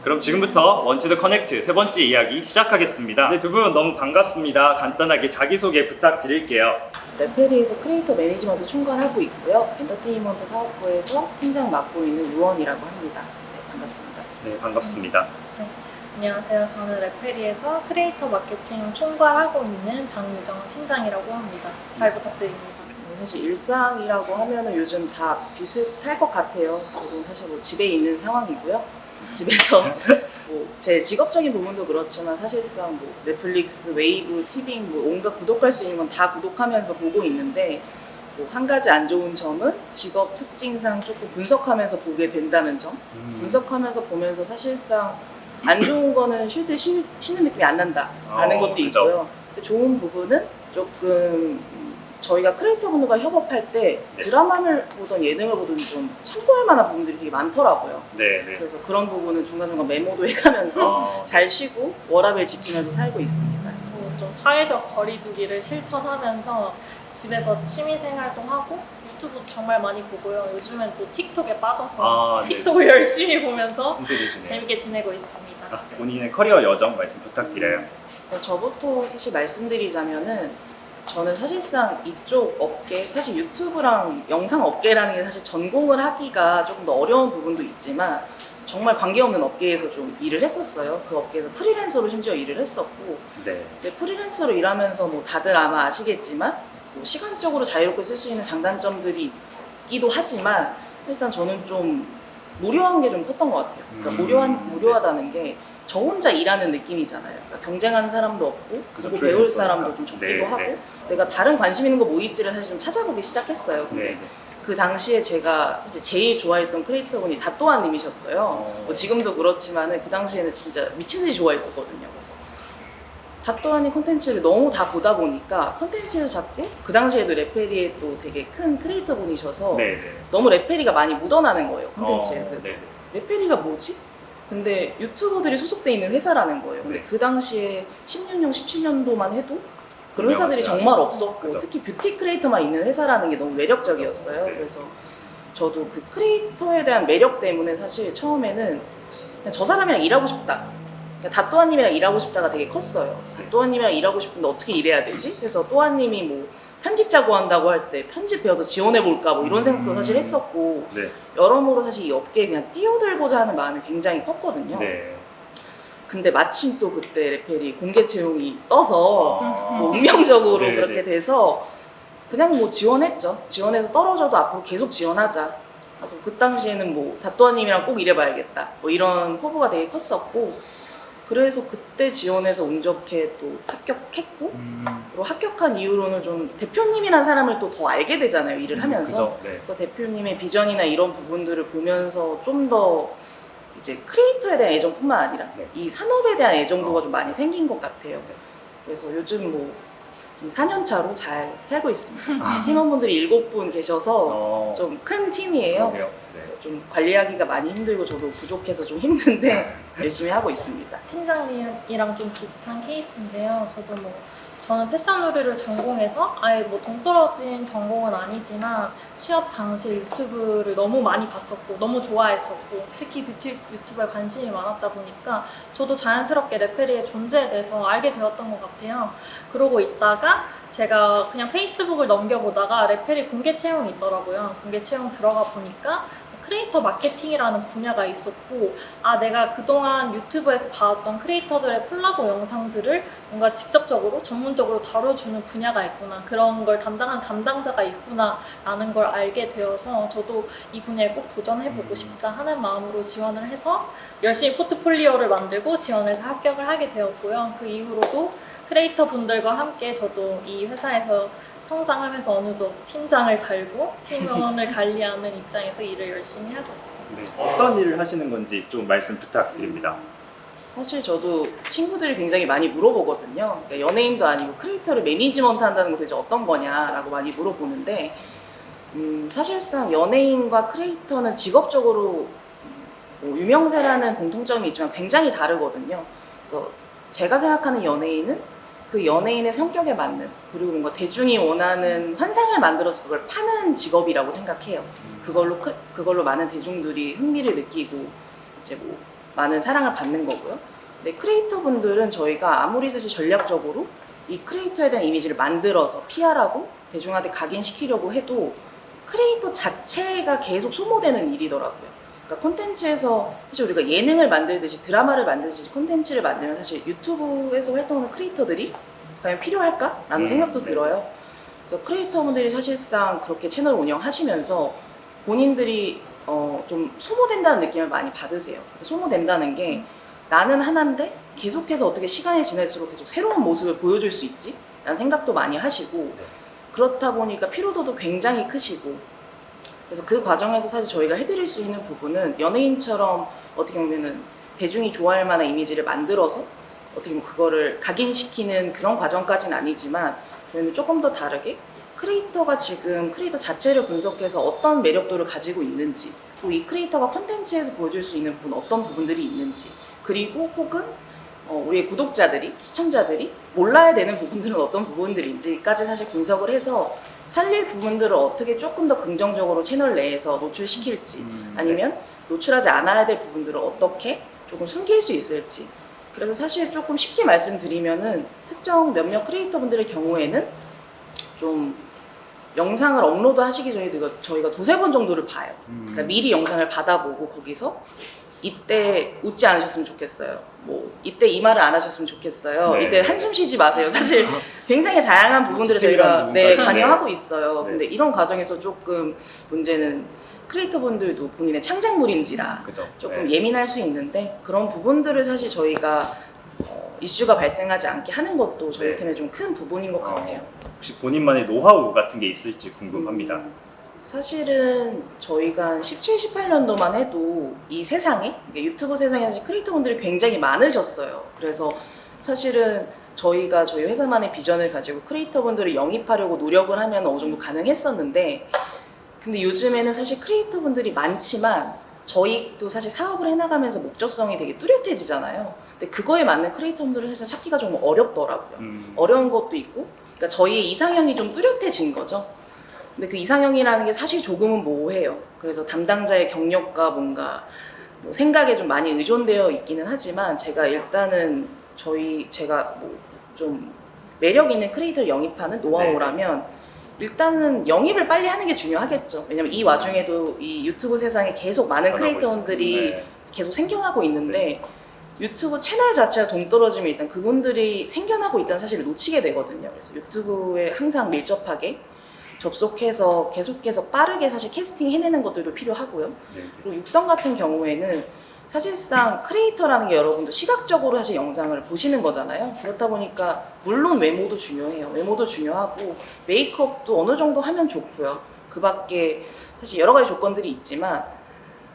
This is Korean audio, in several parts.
그럼 지금부터 원투더 커넥트 세 번째 이야기 시작하겠습니다. 네, 두 분 너무 반갑습니다. 간단하게 자기소개 부탁드릴게요. 레페리에서 크리에이터 매니지먼트 총괄하고 있고요. 엔터테인먼트 사업부에서 팀장 맡고 있는 우원이라고 합니다. 네, 반갑습니다. 네, 반갑습니다. 네, 안녕하세요. 저는 레페리에서 크리에이터 마케팅 총괄하고 있는 장유정 팀장이라고 합니다. 잘 부탁드립니다. 사실 일상이라고 하면은 요즘 다 비슷할 것 같아요. 저도 사실 뭐 집에 있는 상황이고요. 집에서 뭐 제 직업적인 부분도 그렇지만 사실상 뭐 넷플릭스, 웨이브, 티빙 뭐 온갖 구독할 수 있는 건 다 구독하면서 보고 있는데 뭐 한 가지 안 좋은 점은 직업 특징상 조금 분석하면서 보게 된다는 점. 분석하면서 보면서 사실상 안 좋은 거는 쉴 때 쉬는 느낌이 안 난다라는 것도 그죠. 있고요. 근데 좋은 부분은 조금 저희가 크리에이터분들과 협업할 때 드라마를 보던 예능을 보던 좀 참고할 만한 부분들이 되게 많더라고요. 네, 네. 그래서 그런 부분은 중간중간 메모도 해가면서 잘 쉬고 워라밸 지키면서 살고 있습니다. 좀 사회적 거리두기를 실천하면서 집에서 취미생활도 하고 유튜브도 정말 많이 보고요. 요즘엔 또 틱톡에 빠져서 네. 틱톡을 열심히 보면서 신세계시네요. 재밌게 지내고 있습니다. 본인의 커리어 여정 말씀 부탁드려요. 저부터 사실 말씀드리자면은 저는 사실상 이쪽 업계, 사실 유튜브랑 영상 업계라는 게 사실 전공을 하기가 조금 더 어려운 부분도 있지만 정말 관계없는 업계에서 좀 일을 했었어요. 그 업계에서 프리랜서로 심지어 일을 했었고 네. 근데 프리랜서로 일하면서 뭐 다들 아마 아시겠지만 뭐 시간적으로 자유롭게 쓸 수 있는 장단점들이 있기도 하지만 사실상 저는 좀 무료한 게 좀 컸던 것 같아요. 그러니까 무료하다는 게 저 혼자 일하는 느낌이잖아요. 그러니까 경쟁하는 사람도 없고 누구 배울 사람도 좀 적기도 네, 하고 네. 내가 다른 관심 있는 거 뭐 있지를 사실 좀 찾아보기 시작했어요. 근데 네. 그 당시에 제가 사실 제일 좋아했던 크리에이터분이 다또아님이셨어요. 뭐 지금도 그렇지만은 그 당시에는 진짜 미친 듯이 좋아했었거든요. 그래서 다또아님 콘텐츠를 너무 다 보다 보니까 콘텐츠에서 자꾸 그 당시에도 레페리에 또 되게 큰 크리에이터분이셔서 네, 네. 너무 레페리가 많이 묻어나는 거예요. 콘텐츠에서. 그래서 네. 레페리가 뭐지? 근데 유튜버들이 소속돼 있는 회사라는 거예요. 근데 네. 그 당시에 16년, 17년도만 해도 그런 회사들이 유명하지 정말 않아요. 없었고 그죠. 특히 뷰티 크리에이터만 있는 회사라는 게 너무 매력적이었어요. 네. 그래서 저도 그 크리에이터에 대한 매력 때문에 사실 처음에는 그냥 저 사람이랑 일하고 싶다. 그러니까 다또아님이랑 일하고 싶다가 되게 컸어요. 다또아님이랑 일하고 싶은데 어떻게 일해야 되지? 그래서 또아님이 뭐 편집자 구한다고 할 때 편집 배워서 지원해볼까 뭐 이런 생각도 사실 했었고 네. 여러모로 사실 이 업계에 그냥 뛰어들고자 하는 마음이 굉장히 컸거든요. 네. 근데 마침 또 그때 레펠이 공개 채용이 떠서 아. 뭐 운명적으로 네, 그렇게 네. 돼서 그냥 뭐 지원했죠. 지원해서 떨어져도 앞으로 계속 지원하자. 그래서 그 당시에는 뭐 다또아님이랑 꼭 일해봐야겠다. 뭐 이런 포부가 되게 컸었고 그래서 그때 지원해서 운 좋게 또 합격했고 그리고 합격한 이후로는 좀 대표님이라는 사람을 또 더 알게 되잖아요. 일을 하면서. 그죠. 네. 그 대표님의 비전이나 이런 부분들을 보면서 좀 더 이제 크리에이터에 대한 애정뿐만 아니라 네. 이 산업에 대한 애정도가 좀 많이 생긴 것 같아요. 그래서 요즘 뭐 지금 4년 차로 잘 살고 있습니다. 팀원분들이 7분 계셔서 좀 큰 팀이에요. 그러게요. 네. 그래서 좀 관리하기가 많이 힘들고 저도 부족해서 좀 힘든데 열심히 하고 있습니다. 팀장님이랑 좀 비슷한 케이스인데요. 저는 패션 의류를 전공해서 아예 뭐 동떨어진 전공은 아니지만 취업 당시 유튜브를 너무 많이 봤었고 너무 좋아했었고 특히 뷰티 유튜브에 관심이 많았다 보니까 저도 자연스럽게 레페리의 존재에 대해서 알게 되었던 것 같아요. 그러고 있다가 제가 그냥 페이스북을 넘겨보다가 레페리 공개 채용이 있더라고요. 공개 채용 들어가 보니까 크리에이터 마케팅이라는 분야가 있었고 내가 그동안 유튜브에서 봐왔던 크리에이터들의 콜라보 영상들을 뭔가 직접적으로 전문적으로 다뤄주는 분야가 있구나, 그런 걸 담당한 담당자가 있구나 라는 걸 알게 되어서 저도 이 분야에 꼭 도전해보고 싶다 하는 마음으로 지원을 해서 열심히 포트폴리오를 만들고 지원해서 합격을 하게 되었고요. 그 이후로도 크리에이터 분들과 함께 저도 이 회사에서 성장하면서 어느덧 팀장을 달고 팀원을 관리하는 입장에서 일을 열심히 하고 있습니다. 네. 어떤 일을 하시는 건지 좀 말씀 부탁드립니다. 사실 저도 친구들이 굉장히 많이 물어보거든요. 그러니까 연예인도 아니고 크리에이터를 매니지먼트 한다는 거 대체 어떤 거냐라고 많이 물어보는데 사실상 연예인과 크리에이터는 직업적으로 뭐 유명세라는 공통점이 있지만 굉장히 다르거든요. 그래서 제가 생각하는 연예인은 그 연예인의 성격에 맞는 그리고 뭔가 대중이 원하는 환상을 만들어서 그걸 파는 직업이라고 생각해요. 그걸로 많은 대중들이 흥미를 느끼고 이제 뭐 많은 사랑을 받는 거고요. 근데 크리에이터 분들은 저희가 아무리 사실 전략적으로 이 크리에이터에 대한 이미지를 만들어서 PR하고 대중한테 각인시키려고 해도 크리에이터 자체가 계속 소모되는 일이더라고요. 그러니까 콘텐츠에서 사실 우리가 예능을 만들듯이 드라마를 만들듯이 콘텐츠를 만들면 사실 유튜브에서 활동하는 크리에이터들이 과연 필요할까? 라는 생각도 들어요. 그래서 크리에이터분들이 사실상 그렇게 채널 운영하시면서 본인들이 좀 소모된다는 느낌을 많이 받으세요. 소모된다는 게 나는 하나인데 계속해서 어떻게 시간이 지날수록 계속 새로운 모습을 보여줄 수 있지? 라는 생각도 많이 하시고 그렇다 보니까 피로도도 굉장히 크시고 그래서 그 과정에서 사실 저희가 해드릴 수 있는 부분은 연예인처럼 어떻게 보면은 대중이 좋아할 만한 이미지를 만들어서 어떻게 보면 그거를 각인시키는 그런 과정까지는 아니지만 저희는 조금 더 다르게 크리에이터가 지금 크리에이터 자체를 분석해서 어떤 매력도를 가지고 있는지 또 이 크리에이터가 콘텐츠에서 보여줄 수 있는 부분 어떤 부분들이 있는지 그리고 혹은 우리의 구독자들이 시청자들이 몰라야 되는 부분들은 어떤 부분들인지까지 사실 분석을 해서 살릴 부분들을 어떻게 조금 더 긍정적으로 채널 내에서 노출시킬지 아니면 노출하지 않아야 될 부분들을 어떻게 조금 숨길 수 있을지 그래서 사실 조금 쉽게 말씀드리면은 특정 몇몇 크리에이터 분들의 경우에는 좀 영상을 업로드 하시기 전에 저희가 두세 번 정도를 봐요. 그러니까 미리 영상을 받아보고 거기서 이때 웃지 않으셨으면 좋겠어요. 뭐 이때 이 말을 안 하셨으면 좋겠어요. 네. 이때 한숨 쉬지 마세요. 사실 굉장히 다양한 부분들을 저희가 관여하고 있어요. 근데 이런 과정에서 조금 문제는 크리에이터분들도 본인의 창작물인지라 그죠. 조금 예민할 수 있는데 그런 부분들을 사실 저희가 이슈가 발생하지 않게 하는 것도 저희 팀의 좀 큰 부분인 것 같아요. 혹시 본인만의 노하우 같은 게 있을지 궁금합니다. 사실은 저희가 한 17, 18년도만 해도 이 세상에 유튜브 세상에 사실 크리에이터분들이 굉장히 많으셨어요. 그래서 사실은 저희가 저희 회사만의 비전을 가지고 크리에이터분들을 영입하려고 노력을 하면 어느 정도 가능했었는데 근데 요즘에는 사실 크리에이터분들이 많지만 저희도 사실 사업을 해나가면서 목적성이 되게 뚜렷해지잖아요. 근데 그거에 맞는 크리에이터분들을 사실 찾기가 좀 어렵더라고요. 어려운 것도 있고 그러니까 저희의 이상형이 좀 뚜렷해진 거죠. 근데 그 이상형이라는 게 사실 조금은 모호해요. 그래서 담당자의 경력과 뭔가 뭐 생각에 좀 많이 의존되어 있기는 하지만 제가 일단은 제가 뭐 좀 매력 있는 크리에이터를 영입하는 노하우라면 일단은 영입을 빨리 하는 게 중요하겠죠. 왜냐면 이 와중에도 이 유튜브 세상에 계속 많은 크리에이터분들이 계속 생겨나고 있는데 유튜브 채널 자체가 동떨어지면 일단 그분들이 생겨나고 있다는 사실을 놓치게 되거든요. 그래서 유튜브에 항상 밀접하게 접속해서 계속해서 빠르게 사실 캐스팅 해내는 것들도 필요하고요. 그리고 육성 같은 경우에는 사실상 크리에이터라는 게 여러분도 시각적으로 사실 영상을 보시는 거잖아요. 그렇다 보니까 물론 외모도 중요해요. 외모도 중요하고 메이크업도 어느 정도 하면 좋고요. 그 밖에 사실 여러 가지 조건들이 있지만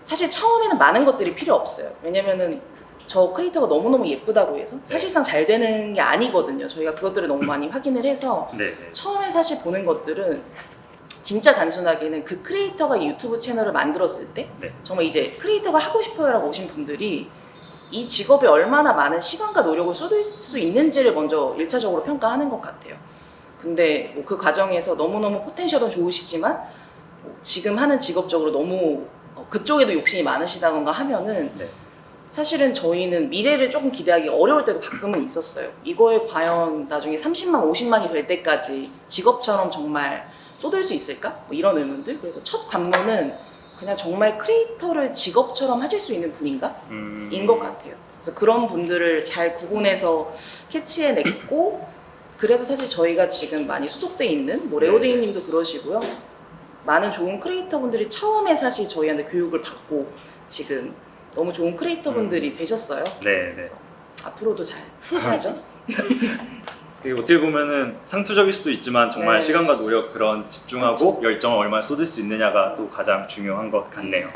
사실 처음에는 많은 것들이 필요 없어요. 왜냐면은 저 크리에이터가 너무너무 예쁘다고 해서 사실상 잘 되는 게 아니거든요. 저희가 그것들을 너무 많이 확인을 해서 처음에 사실 보는 것들은 진짜 단순하게는 그 크리에이터가 이 유튜브 채널을 만들었을 때 정말 이제 크리에이터가 하고 싶어요 라고 오신 분들이 이 직업에 얼마나 많은 시간과 노력을 쏟을 수 있는지를 먼저 1차적으로 평가하는 것 같아요. 근데 뭐 그 과정에서 너무너무 포텐셜은 좋으시지만 뭐 지금 하는 직업적으로 너무 그쪽에도 욕심이 많으시다던가 하면은 사실은 저희는 미래를 조금 기대하기 어려울 때도 가끔은 있었어요. 이거에 과연 나중에 30만, 50만이 될 때까지 직업처럼 정말 쏟을 수 있을까? 뭐 이런 의문들. 그래서 첫 관문은 그냥 정말 크리에이터를 직업처럼 하실 수 있는 분인가? 인 것 같아요. 그래서 그런 분들을 잘 구분해서 캐치해냈고 그래서 사실 저희가 지금 많이 소속돼 있는 뭐 레오제이 님도 그러시고요. 많은 좋은 크리에이터 분들이 처음에 사실 저희한테 교육을 받고 지금 너무 좋은 크리에이터 분들이 되셨어요. 그래서 앞으로도 잘 하죠. 어떻게 보면은 상투적일 수도 있지만 정말 시간과 노력 그런 집중하고 열정을 얼마나 쏟을 수 있느냐가 또 가장 중요한 것 같네요.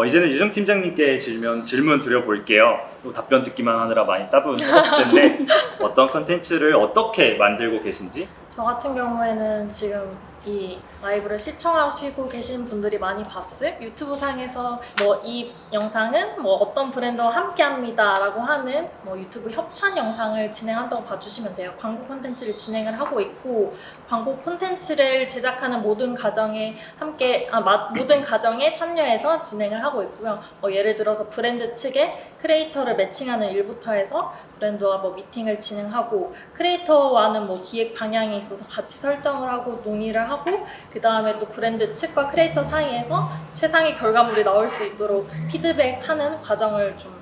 이제는 유정 팀장님께 질문 드려볼게요. 또 답변 듣기만 하느라 많이 따분하셨을 텐데 어떤 컨텐츠를 어떻게 만들고 계신지? 저 같은 경우에는 지금 이 라이브를 시청하시고 계신 분들이 많이 봤을 유튜브 상에서 뭐 이 영상은 뭐 어떤 브랜드와 함께 합니다 라고 하는 뭐 유튜브 협찬 영상을 진행한다고 봐주시면 돼요. 광고 콘텐츠를 진행을 하고 있고, 광고 콘텐츠를 제작하는 모든 과정에 모든 과정에 참여해서 진행을 하고 있고요. 예를 들어서 브랜드 측에 크리에이터를 매칭하는 일부터 해서 브랜드와 뭐 미팅을 진행하고, 크리에이터와는 뭐 기획 방향에 있어서 같이 설정을 하고 논의를 하고, 그 다음에 또 브랜드 측과 크리에이터 사이에서 최상의 결과물이 나올 수 있도록 피드백하는 과정을 좀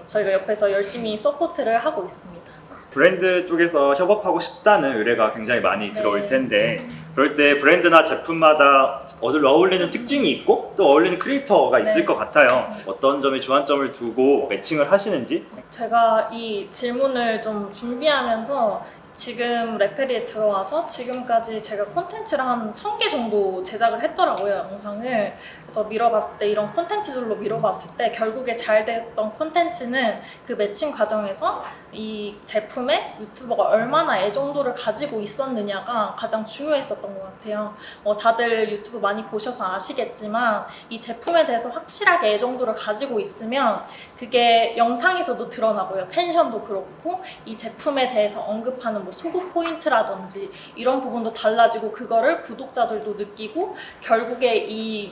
저희가 옆에서 열심히 서포트를 하고 있습니다. 브랜드 쪽에서 협업하고 싶다는 의뢰가 굉장히 많이 들어올 텐데, 그럴 때 브랜드나 제품마다 어울리는 특징이 있고 또 어울리는 크리에이터가 있을 것 같아요. 어떤 점에 주안점을 두고 매칭을 하시는지? 제가 이 질문을 좀 준비하면서 지금 레페리에 들어와서 지금까지 제가 콘텐츠를 한 1000개 정도 제작을 했더라고요, 영상을. 그래서 밀어봤을 때, 이런 콘텐츠들로 밀어봤을 때 결국에 잘 됐던 콘텐츠는 그 매칭 과정에서 이 제품에 유튜버가 얼마나 애정도를 가지고 있었느냐가 가장 중요했었던 것 같아요. 다들 유튜브 많이 보셔서 아시겠지만 이 제품에 대해서 확실하게 애정도를 가지고 있으면 그게 영상에서도 드러나고요. 텐션도 그렇고 이 제품에 대해서 언급하는 뭐 소구 포인트라든지 이런 부분도 달라지고, 그거를 구독자들도 느끼고 결국에 이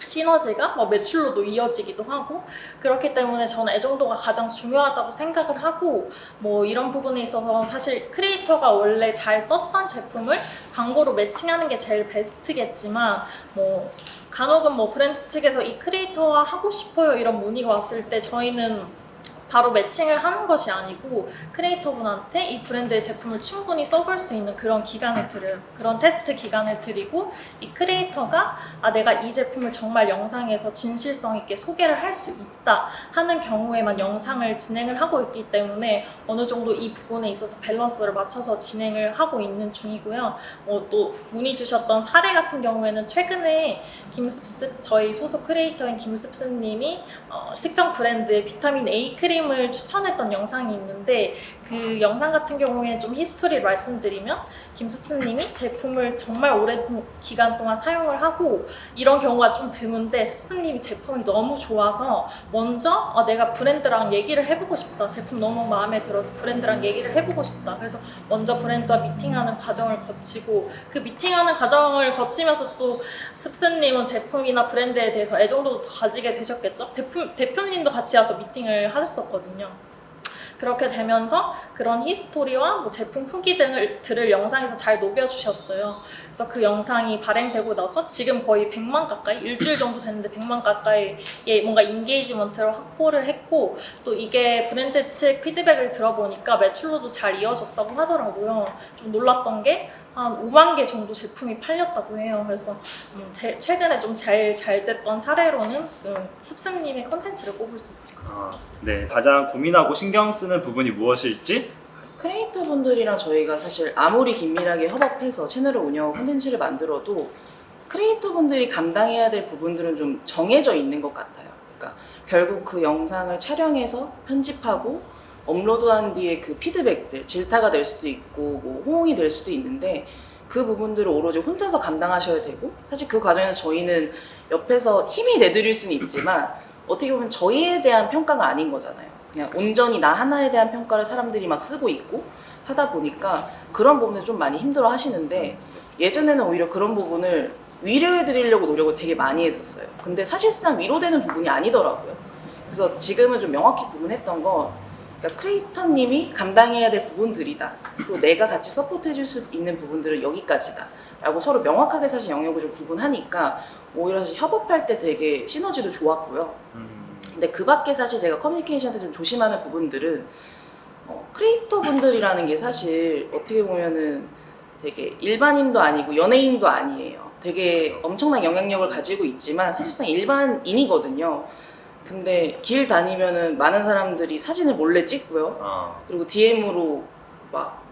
시너지가 뭐 매출로도 이어지기도 하고, 그렇기 때문에 저는 애정도가 가장 중요하다고 생각을 하고, 뭐 이런 부분에 있어서 사실 크리에이터가 원래 잘 썼던 제품을 광고로 매칭하는 게 제일 베스트겠지만, 뭐 간혹은 뭐 브랜드 측에서 이 크리에이터와 하고 싶어요 이런 문의가 왔을 때 저희는 바로 매칭을 하는 것이 아니고 크리에이터분한테 이 브랜드의 제품을 충분히 써볼 수 있는 그런 기간을 드려요. 그런 테스트 기간을 드리고, 이 크리에이터가 내가 이 제품을 정말 영상에서 진실성 있게 소개를 할 수 있다 하는 경우에만 영상을 진행을 하고 있기 때문에 어느 정도 이 부분에 있어서 밸런스를 맞춰서 진행을 하고 있는 중이고요. 또 문의 주셨던 사례 같은 경우에는 최근에 김습습, 저희 소속 크리에이터인 김습습님이 특정 브랜드의 비타민 A 크림을 추천했던 영상이 있는데, 그 영상 같은 경우에 좀 히스토리를 말씀드리면 김습습님이 제품을 정말 오랜 기간 동안 사용을 하고, 이런 경우가 좀 드문데 습습님이 제품이 너무 좋아서 먼저 내가 브랜드랑 얘기를 해보고 싶다, 제품 너무 마음에 들어서 브랜드랑 얘기를 해보고 싶다, 그래서 먼저 브랜드와 미팅하는 과정을 거치고, 그 미팅하는 과정을 거치면서 또 습습님은 제품이나 브랜드에 대해서 애정도도 더 가지게 되셨겠죠. 대표님도 같이 와서 미팅을 하셨었거든요. 그렇게 되면서 그런 히스토리와 뭐 제품 후기 등을 영상에서 잘 녹여주셨어요. 그래서 그 영상이 발행되고 나서 지금 거의 100만 가까이, 일주일 정도 됐는데 100만 가까이의 뭔가 인게이지먼트를 확보를 했고, 또 이게 브랜드 측 피드백을 들어보니까 매출로도 잘 이어졌다고 하더라고요. 좀 놀랐던 게 한 5만 개 정도 제품이 팔렸다고 해요. 그래서 최근에 좀 잘 됐던 사례로는 습습님의 컨텐츠를 꼽을 수 있을 것 같습니다. 네, 가장 고민하고 신경 쓰는 부분이 무엇일지? 크리에이터 분들이랑 저희가 사실 아무리 긴밀하게 협업해서 채널을 운영하고 콘텐츠를 만들어도 크리에이터 분들이 감당해야 될 부분들은 좀 정해져 있는 것 같아요. 그러니까 결국 그 영상을 촬영해서 편집하고 업로드한 뒤에 그 피드백들, 질타가 될 수도 있고 뭐 호응이 될 수도 있는데, 그 부분들을 오로지 혼자서 감당하셔야 되고, 사실 그 과정에서 저희는 옆에서 힘이 내드릴 수는 있지만 어떻게 보면 저희에 대한 평가가 아닌 거잖아요. 그냥 온전히 나 하나에 대한 평가를 사람들이 막 쓰고 있고 하다 보니까 그런 부분을 좀 많이 힘들어 하시는데, 예전에는 오히려 그런 부분을 위로해 드리려고 노력을 되게 많이 했었어요. 근데 사실상 위로되는 부분이 아니더라고요. 그래서 지금은 좀 명확히 구분했던 건, 그러니까 크리에이터님이 감당해야 될 부분들이다, 또 내가 같이 서포트 해줄 수 있는 부분들은 여기까지다 라고 서로 명확하게 사실 영역을 좀 구분하니까 오히려 사실 협업할 때 되게 시너지도 좋았고요. 근데 그 밖에 사실 제가 커뮤니케이션 때 좀 조심하는 부분들은, 크리에이터 분들이라는 게 사실 어떻게 보면은 되게 일반인도 아니고 연예인도 아니에요. 되게 엄청난 영향력을 가지고 있지만 사실상 일반인이거든요. 근데 길 다니면은 많은 사람들이 사진을 몰래 찍고요. 그리고 DM으로 막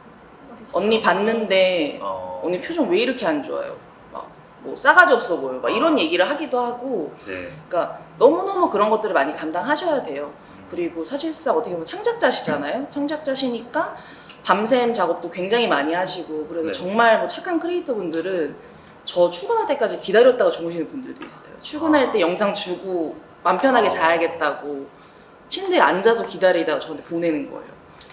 언니 봤는데 언니 표정 왜 이렇게 안 좋아요? 막 뭐 싸가지 없어 보여. 막 이런 얘기를 하기도 하고. 네. 그러니까 너무너무 그런 것들을 많이 감당하셔야 돼요. 그리고 사실상 어떻게 보면 창작자시잖아요. 창작자시니까 밤샘 작업도 굉장히 많이 하시고, 그래서 네. 정말 뭐 착한 크리에이터 분들은 저 출근할 때까지 기다렸다가 주무시는 분들도 있어요. 출근할 때 영상 주고 맘 편하게 자야겠다고 침대에 앉아서 기다리다가 저한테 보내는 거예요.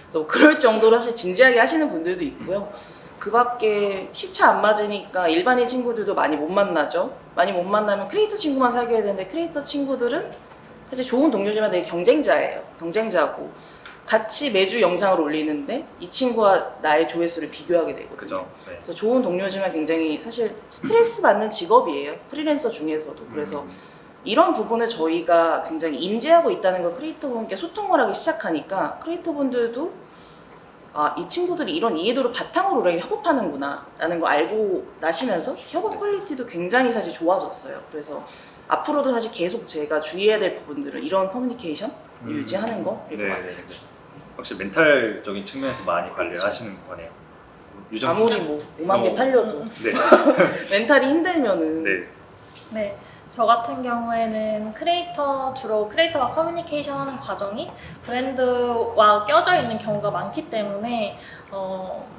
그래서 그럴 정도로 사실 진지하게 하시는 분들도 있고요. 그 밖에 시차 안 맞으니까 일반인 친구들도 많이 못 만나죠. 많이 못 만나면 크리에이터 친구만 사귀어야 되는데 크리에이터 친구들은 사실 좋은 동료지만 되게 경쟁자예요. 경쟁자고 같이 매주 영상을 올리는데 이 친구와 나의 조회수를 비교하게 되거든요. 그죠. 네. 그래서 좋은 동료지만 굉장히 사실 스트레스 받는 직업이에요. 프리랜서 중에서도. 그래서 이런 부분을 저희가 굉장히 인지하고 있다는 걸 크리에이터분께 소통을 하기 시작하니까 크리에이터분들도 아, 이 친구들이 이런 이해도를 바탕으로 우리가 협업하는구나 라는 거 알고 나시면서 협업 퀄리티도 굉장히 사실 좋아졌어요. 그래서 앞으로도 사실 계속 제가 주의해야 될 부분들은 이런 커뮤니케이션 유지하는 거 네, 네, 네. 확실히 멘탈적인 측면에서 많이 관리를 그쵸. 하시는 거네요. 유정 아무리 뭐 5만 개 팔려도 네. 멘탈이 힘들면은 네. 네, 저 같은 경우에는 주로 크리에이터와 커뮤니케이션 하는 과정이 브랜드와 껴져 있는 경우가 많기 때문에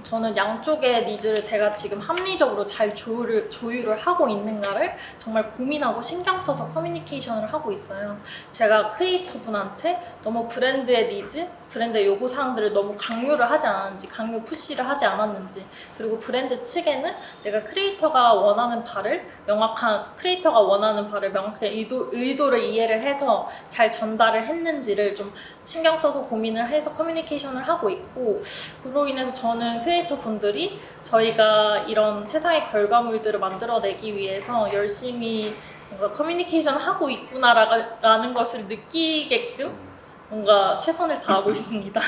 저는 양쪽의 니즈를 제가 지금 합리적으로 잘 조율을 하고 있는가를 정말 고민하고 신경 써서 커뮤니케이션을 하고 있어요. 제가 크리에이터 분한테 너무 브랜드의 니즈, 브랜드의 요구사항들을 너무 강요를 하지 않았는지, 강요 푸시를 하지 않았는지, 그리고 브랜드 측에는 내가 크리에이터가 원하는 바를 명확하게 의도를 이해를 해서 잘 전달을 했는지를 좀 신경 써서 고민을 해서 커뮤니케이션을 하고 있고, 그로 인해서 저는 크리에이터 분들이 저희가 이런 최상의 결과물들을 만들어내기 위해서 열심히 뭔가 커뮤니케이션을 하고 있구나라는 것을 느끼게끔 뭔가 최선을 다하고 있습니다.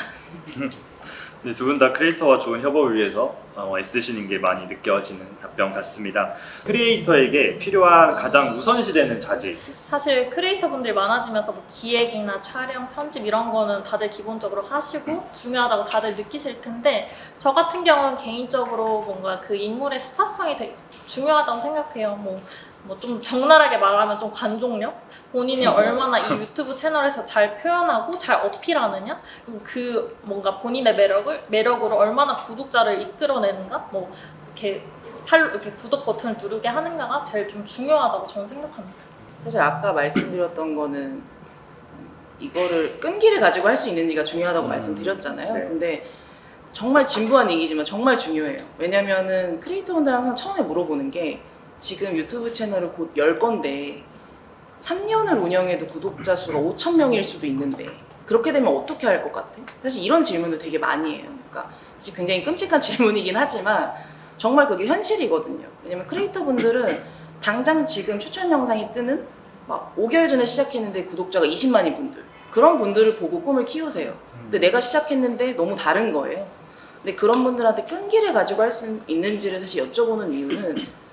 네, 두 분 다 크리에이터와 좋은 협업을 위해서 애쓰시는 게 많이 느껴지는 답변 같습니다. 크리에이터에게 필요한 가장 우선시되는 자질. 사실 크리에이터 분들이 많아지면서 뭐 기획이나 촬영, 편집 이런 거는 다들 기본적으로 하시고 중요하다고 다들 느끼실 텐데, 저 같은 경우는 개인적으로 뭔가 그 인물의 스타성이 되게 중요하다고 생각해요. 뭐 좀 적나라하게 말하면 좀 관종력? 본인이 얼마나 이 유튜브 채널에서 잘 표현하고 잘 어필하느냐? 그리고 그 뭔가 본인의 매력으로 얼마나 구독자를 이끌어내는가? 뭐 이렇게 구독 버튼을 누르게 하는가가 제일 좀 중요하다고 저는 생각합니다. 사실 아까 말씀드렸던 거는 이거를 끈기를 가지고 할 수 있는지가 중요하다고 말씀드렸잖아요. 네. 근데 정말 진부한 얘기지만 정말 중요해요. 왜냐면은 크리에이터분들 항상 처음에 물어보는 게 지금 유튜브 채널을 곧 열 건데 3년을 운영해도 구독자 수가 5,000명일 수도 있는데 그렇게 되면 어떻게 할 것 같아? 사실 이런 질문을 되게 많이 해요. 그러니까 사실 굉장히 끔찍한 질문이긴 하지만 정말 그게 현실이거든요. 왜냐면 크리에이터분들은 당장 지금 추천 영상이 뜨는 막 5개월 전에 시작했는데 구독자가 20만인 분들, 그런 분들을 보고 꿈을 키우세요. 근데 내가 시작했는데 너무 다른 거예요. 근데 그런 분들한테 끈기를 가지고 할 수 있는지를 사실 여쭤보는 이유는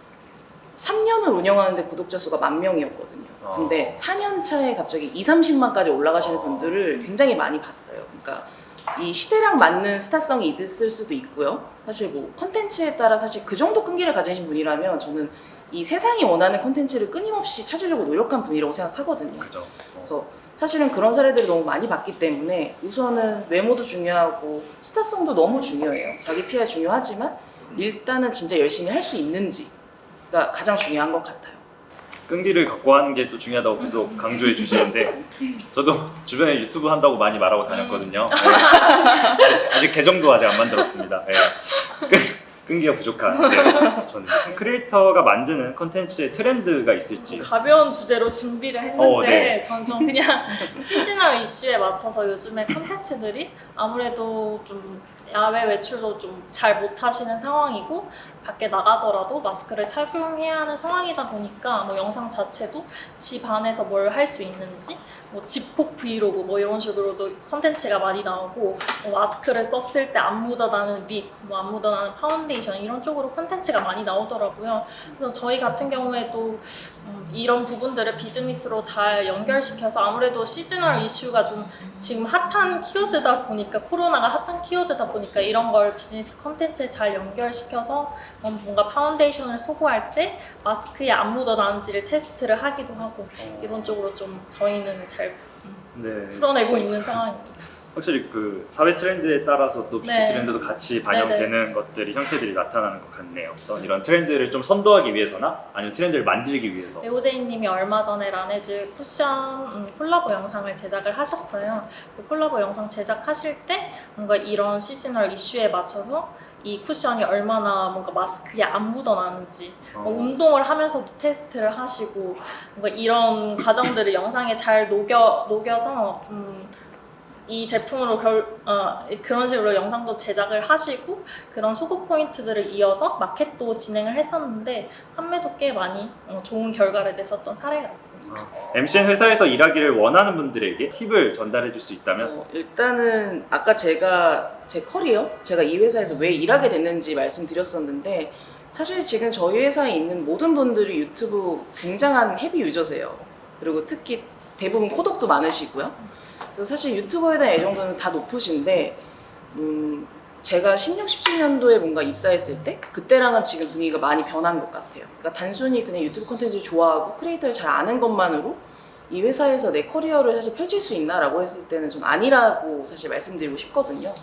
3년을 운영하는데 구독자 수가 10,000명이었거든요. 근데 4년 차에 갑자기 20-30만까지 올라가시는 분들을 굉장히 많이 봤어요. 그러니까 이 시대랑 맞는 스타성이 있을 수도 있고요. 사실 뭐 컨텐츠에 따라 사실 그 정도 끈기를 가지신 분이라면 저는 이 세상이 원하는 컨텐츠를 끊임없이 찾으려고 노력한 분이라고 생각하거든요. 그죠. 그래서 사실은 그런 사례들을 너무 많이 봤기 때문에 우선은 외모도 중요하고 스타성도 너무 중요해요. 자기 PR 중요하지만 일단은 진짜 열심히 할 수 있는지가 가장 중요한 것 같아요. 끈기를 갖고 하는 게 또 중요하다고 계속 강조해 주시는데 저도 주변에 유튜브 한다고 많이 말하고 다녔거든요. 네. 아직 계정도 아직 안 만들었습니다. 네. 끈기가 부족한 저는 크리에이터가 만드는 컨텐츠의 트렌드가 있을지. 가벼운 주제로 준비를 했는데 네. 전 좀 그냥 시즈널 이슈에 맞춰서 요즘에 컨텐츠들이 아무래도 좀 야외 외출도 좀 잘 못하시는 상황이고 밖에 나가더라도 마스크를 착용해야 하는 상황이다 보니까 뭐 영상 자체도 집 안에서 뭘 할 수 있는지 뭐 집콕 브이로그 뭐 이런 식으로도 컨텐츠가 많이 나오고 뭐 마스크를 썼을 때 안 묻어나는 립, 뭐 안 묻어나는 파운데이션 이런 쪽으로 컨텐츠가 많이 나오더라고요. 그래서 저희 같은 경우에도 이런 부분들을 비즈니스로 잘 연결시켜서 아무래도 시즈널 이슈가 좀 지금 핫한 키워드다 보니까 코로나가 핫한 키워드다 보니까 이런 걸 비즈니스 컨텐츠에 잘 연결시켜서 뭔가 파운데이션을 소구할 때 마스크에 안 묻어나는지를 테스트를 하기도 하고 이런 쪽으로 좀 저희는 잘 네. 풀어내고 있는 상황입니다. 확실히 그 사회 트렌드에 따라서 또 뷰티 네. 트렌드도 같이 반영되는 네네. 것들이 형태들이 나타나는 것 같네요. 어떤 이런 트렌드를 좀 선도하기 위해서나 아니면 트렌드를 만들기 위해서. 레오제이님이 얼마 전에 라네즈 쿠션 콜라보 영상을 제작을 하셨어요. 그 콜라보 영상 제작하실 때 뭔가 이런 시즈널 이슈에 맞춰서 이 쿠션이 얼마나 뭔가 마스크에 안 묻어나는지 뭐 운동을 하면서도 테스트를 하시고 뭔가 이런 과정들을 영상에 잘 녹여서 좀 이 제품으로 그런 식으로 영상도 제작을 하시고 그런 소구 포인트들을 이어서 마켓도 진행을 했었는데 판매도 꽤 많이 좋은 결과를 냈었던 사례가 있습니다. MCN 회사에서 일하기를 원하는 분들에게 팁을 전달해 줄 수 있다면? 일단은 아까 제가 제 커리어, 제가 이 회사에서 왜 일하게 됐는지 말씀드렸었는데 사실 지금 저희 회사에 있는 모든 분들이 유튜브 굉장한 헤비 유저세요. 그리고 특히 대부분 코덕도 많으시고요. 그래서 사실 유튜버에 대한 애정도는 다 높으신데 제가 16, 17년도에 뭔가 입사했을 때 그때랑은 지금 분위기가 많이 변한 것 같아요. 그러니까 단순히 그냥 유튜브 콘텐츠를 좋아하고 크리에이터를 잘 아는 것만으로 이 회사에서 내 커리어를 사실 펼칠 수 있나라고 했을 때는 전 아니라고 사실 말씀드리고 싶거든요.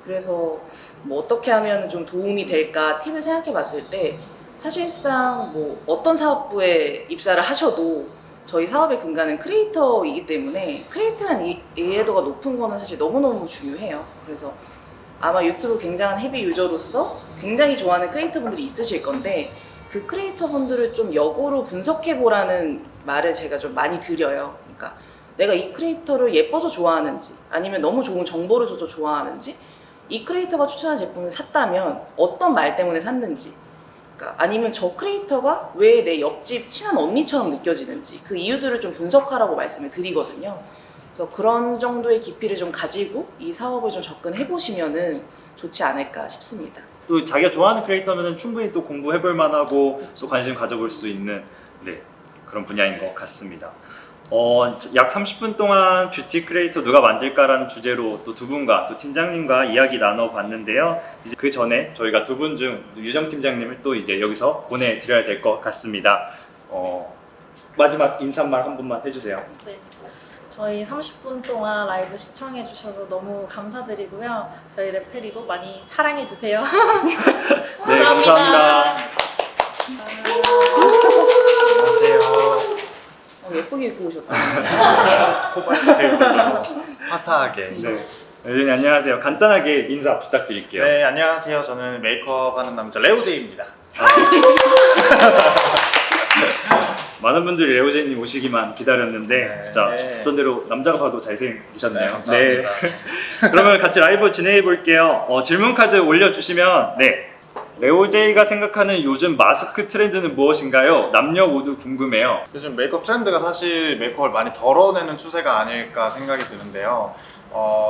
그래서 뭐 어떻게 하면 좀 도움이 될까 팁을 생각해 봤을 때 사실상 뭐 어떤 사업부에 입사를 하셔도 저희 사업의 근간은 크리에이터이기 때문에 크리에이터한 이해도가 높은 거는 사실 너무너무 중요해요. 그래서 아마 유튜브 굉장한 헤비 유저로서 굉장히 좋아하는 크리에이터 분들이 있으실 건데 그 크리에이터 분들을 좀 역으로 분석해 보라는 말을 제가 좀 많이 드려요. 그러니까 내가 이 크리에이터를 예뻐서 좋아하는지 아니면 너무 좋은 정보를 줘서 좋아하는지 이 크리에이터가 추천한 제품을 샀다면 어떤 말 때문에 샀는지 아니면 저 크리에이터가 왜 내 옆집 친한 언니처럼 느껴지는지 그 이유들을 좀 분석하라고 말씀을 드리거든요. 그래서 그런 정도의 깊이를 좀 가지고 이 사업을 좀 접근해 보시면은 좋지 않을까 싶습니다. 또 자기가 좋아하는 크리에이터면 충분히 또 공부해 볼 만하고 또 관심 가져볼 수 있는 그런 분야인 것 같습니다. 약 30분 동안 뷰티 크리에이터 누가 만들까라는 주제로 또 두 분과 또 팀장님과 이야기 나눠봤는데요. 이제 그 전에 저희가 두 분 중 유정 팀장님을 또 이제 여기서 보내드려야 될 것 같습니다. 마지막 인사말 한 번만 해주세요. 네. 저희 30분 동안 라이브 시청해 주셔서 너무 감사드리고요. 저희 레페리도 많이 사랑해 주세요. 네, 감사합니다. 안녕하세요. 예쁘게 입고 오셨다. 코발트 화사하게. 네, 여전히 안녕하세요. 간단하게 인사 부탁드릴게요. 네, 안녕하세요. 저는 메이크업 하는 남자 레오제이입니다. 많은 분들이 레오제이님 오시기만 기다렸는데 네. 진짜 네. 어떤 대로 남자가 봐도 잘생기셨네요. 네, 감사합니다. 그러면 같이 라이브 진행해 볼게요. 질문 카드 올려주시면 레오제이가 생각하는 요즘 마스크 트렌드는 무엇인가요? 남녀 모두 궁금해요. 요즘 메이크업 트렌드가 사실 메이크업을 많이 덜어내는 추세가 아닐까 생각이 드는데요.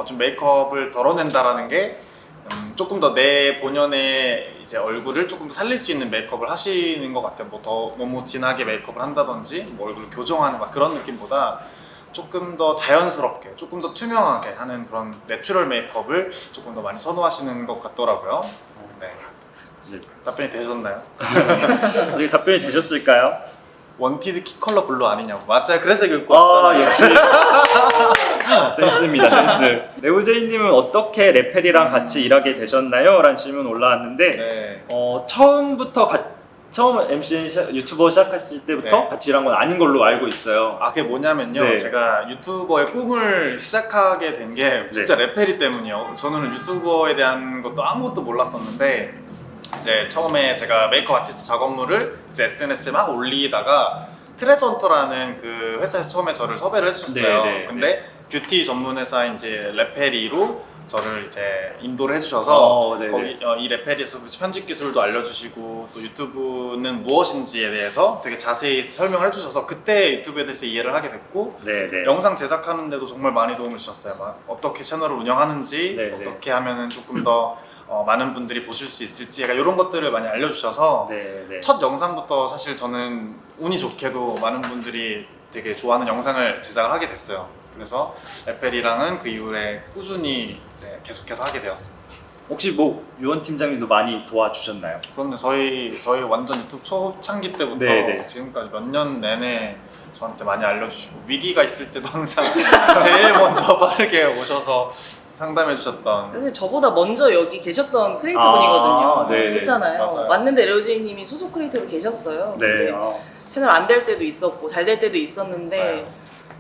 좀 메이크업을 덜어낸다라는 게 조금 더 내 본연의 이제 얼굴을 조금 더 살릴 수 있는 메이크업을 하시는 것 같아요. 뭐 더 너무 진하게 메이크업을 한다든지 뭐 얼굴을 교정하는 막 그런 느낌보다 조금 더 자연스럽게, 조금 더 투명하게 하는 그런 내추럴 메이크업을 조금 더 많이 선호하시는 것 같더라고요. 네. 답변이 되셨나요? 어떻게 답변이 되셨을까요? 원티드 키 컬러 블루 아니냐고. 맞아요. 그래서 이거 입고 왔잖아요. 역시 센스입니다, 센스. 레오제이님은 어떻게 레펠이랑 같이 일하게 되셨나요? 라는 질문 올라왔는데 네. 처음 MCN 유튜버 시작했을 때부터 네. 같이 일한 건 아닌 걸로 알고 있어요. 그게 뭐냐면요. 네. 제가 유튜버의 꿈을 시작하게 된 게 진짜 레페리 때문이요. 저는 유튜버에 대한 것도 아무것도 몰랐었는데 이제 처음에 제가 메이크업 아티스트 작업물을 이제 SNS에 막 올리다가 트레저 헌터라는 그 회사에서 처음에 저를 섭외를 해주셨어요. 네, 네, 근데 뷰티 전문 회사 이제 레페리로 저를 이제 인도를 해주셔서 네, 거기 이 레페리에서 편집 기술도 알려주시고 또 유튜브는 무엇인지에 대해서 되게 자세히 설명을 해주셔서 그때 유튜브에 대해서 이해를 하게 됐고 네네. 영상 제작하는데도 정말 많이 도움을 주셨어요. 막 어떻게 채널을 운영하는지 네, 어떻게 하면은 조금 더 많은 분들이 보실 수 있을지 약간 이런 것들을 많이 알려주셔서 네네. 첫 영상부터 사실 저는 운이 좋게도 많은 분들이 되게 좋아하는 영상을 제작을 하게 됐어요. 그래서 레펠이랑은 그 이후에 꾸준히 이제 계속해서 하게 되었습니다. 혹시 뭐 유원 팀장님도 많이 도와주셨나요? 그럼요. 저희 완전 유튜브 초창기 때부터 네네. 지금까지 몇 년 내내 저한테 많이 알려주시고 위기가 있을 때도 항상 제일 먼저 빠르게 오셔서 상담해 주셨던. 사실 저보다 먼저 여기 계셨던 크리에이터분이거든요. 네, 네. 그렇잖아요. 맞아요. 왔는데 레오제이님이 소속 크리에이터로 계셨어요. 네. 근데 채널 안 될 때도 있었고 잘 될 때도 있었는데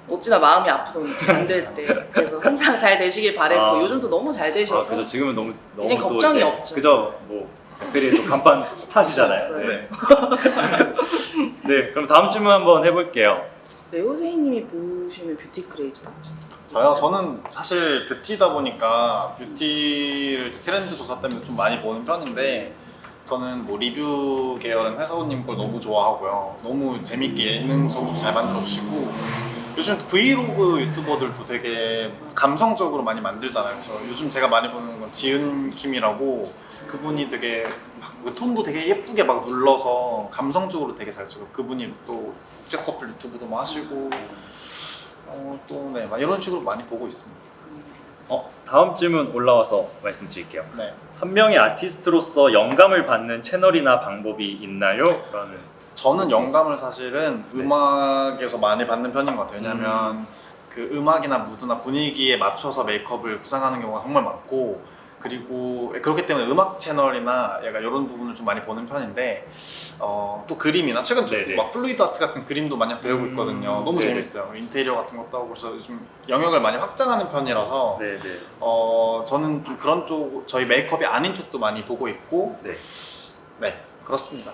어찌나 마음이 아프던지 안 될 때. 그래서 항상 잘 되시길 바랬고 아. 요즘도 너무 잘 되셔서 그죠. 지금은 너무 이젠 또 걱정이 이제 없죠. 그죠. 뭐 댓글이 또 간판 스타시잖아요. 없어요. 네. 네, 그럼 다음 질문 한번 해볼게요. 레오제이님이 보시는 뷰티 크리에이터. 저는 사실 뷰티다 보니까 뷰티를 트렌드 조사 때문에 좀 많이 보는 편인데 저는 뭐 리뷰 계열은 회사원님 걸 너무 좋아하고요. 너무 재밌게 예능성도 잘 만들어주시고 요즘 브이로그 유튜버들도 되게 감성적으로 많이 만들잖아요. 그래서 요즘 제가 많이 보는 건 지은킴이라고 그분이 되게 막 톤도 되게 예쁘게 막 눌러서 감성적으로 되게 잘 찍고 그분이 또 국제 커플 유튜브도 막 하시고 또 네, 막 이런 식으로 많이 보고 있습니다. 다음 질문 올라와서 말씀드릴게요. 네. 한 명의 아티스트로서 영감을 받는 채널이나 방법이 있나요? 라는. 저는 영감을 사실은 음악에서 많이 받는 편인 것 같아요. 왜냐면 그 음악이나 무드나 분위기에 맞춰서 메이크업을 구상하는 경우가 정말 많고 그리고 그렇기 때문에 음악 채널이나 약간 이런 부분을 좀 많이 보는 편인데 또 그림이나 최근 네네. 막 플루이드 아트 같은 그림도 많이 배우고 있거든요. 너무 네네. 재밌어요. 인테리어 같은 것도 하고 그래서 요즘 영역을 많이 확장하는 편이라서 네네. 저는 좀 그런 쪽 저희 메이크업이 아닌 쪽도 많이 보고 있고 네. 네 그렇습니다.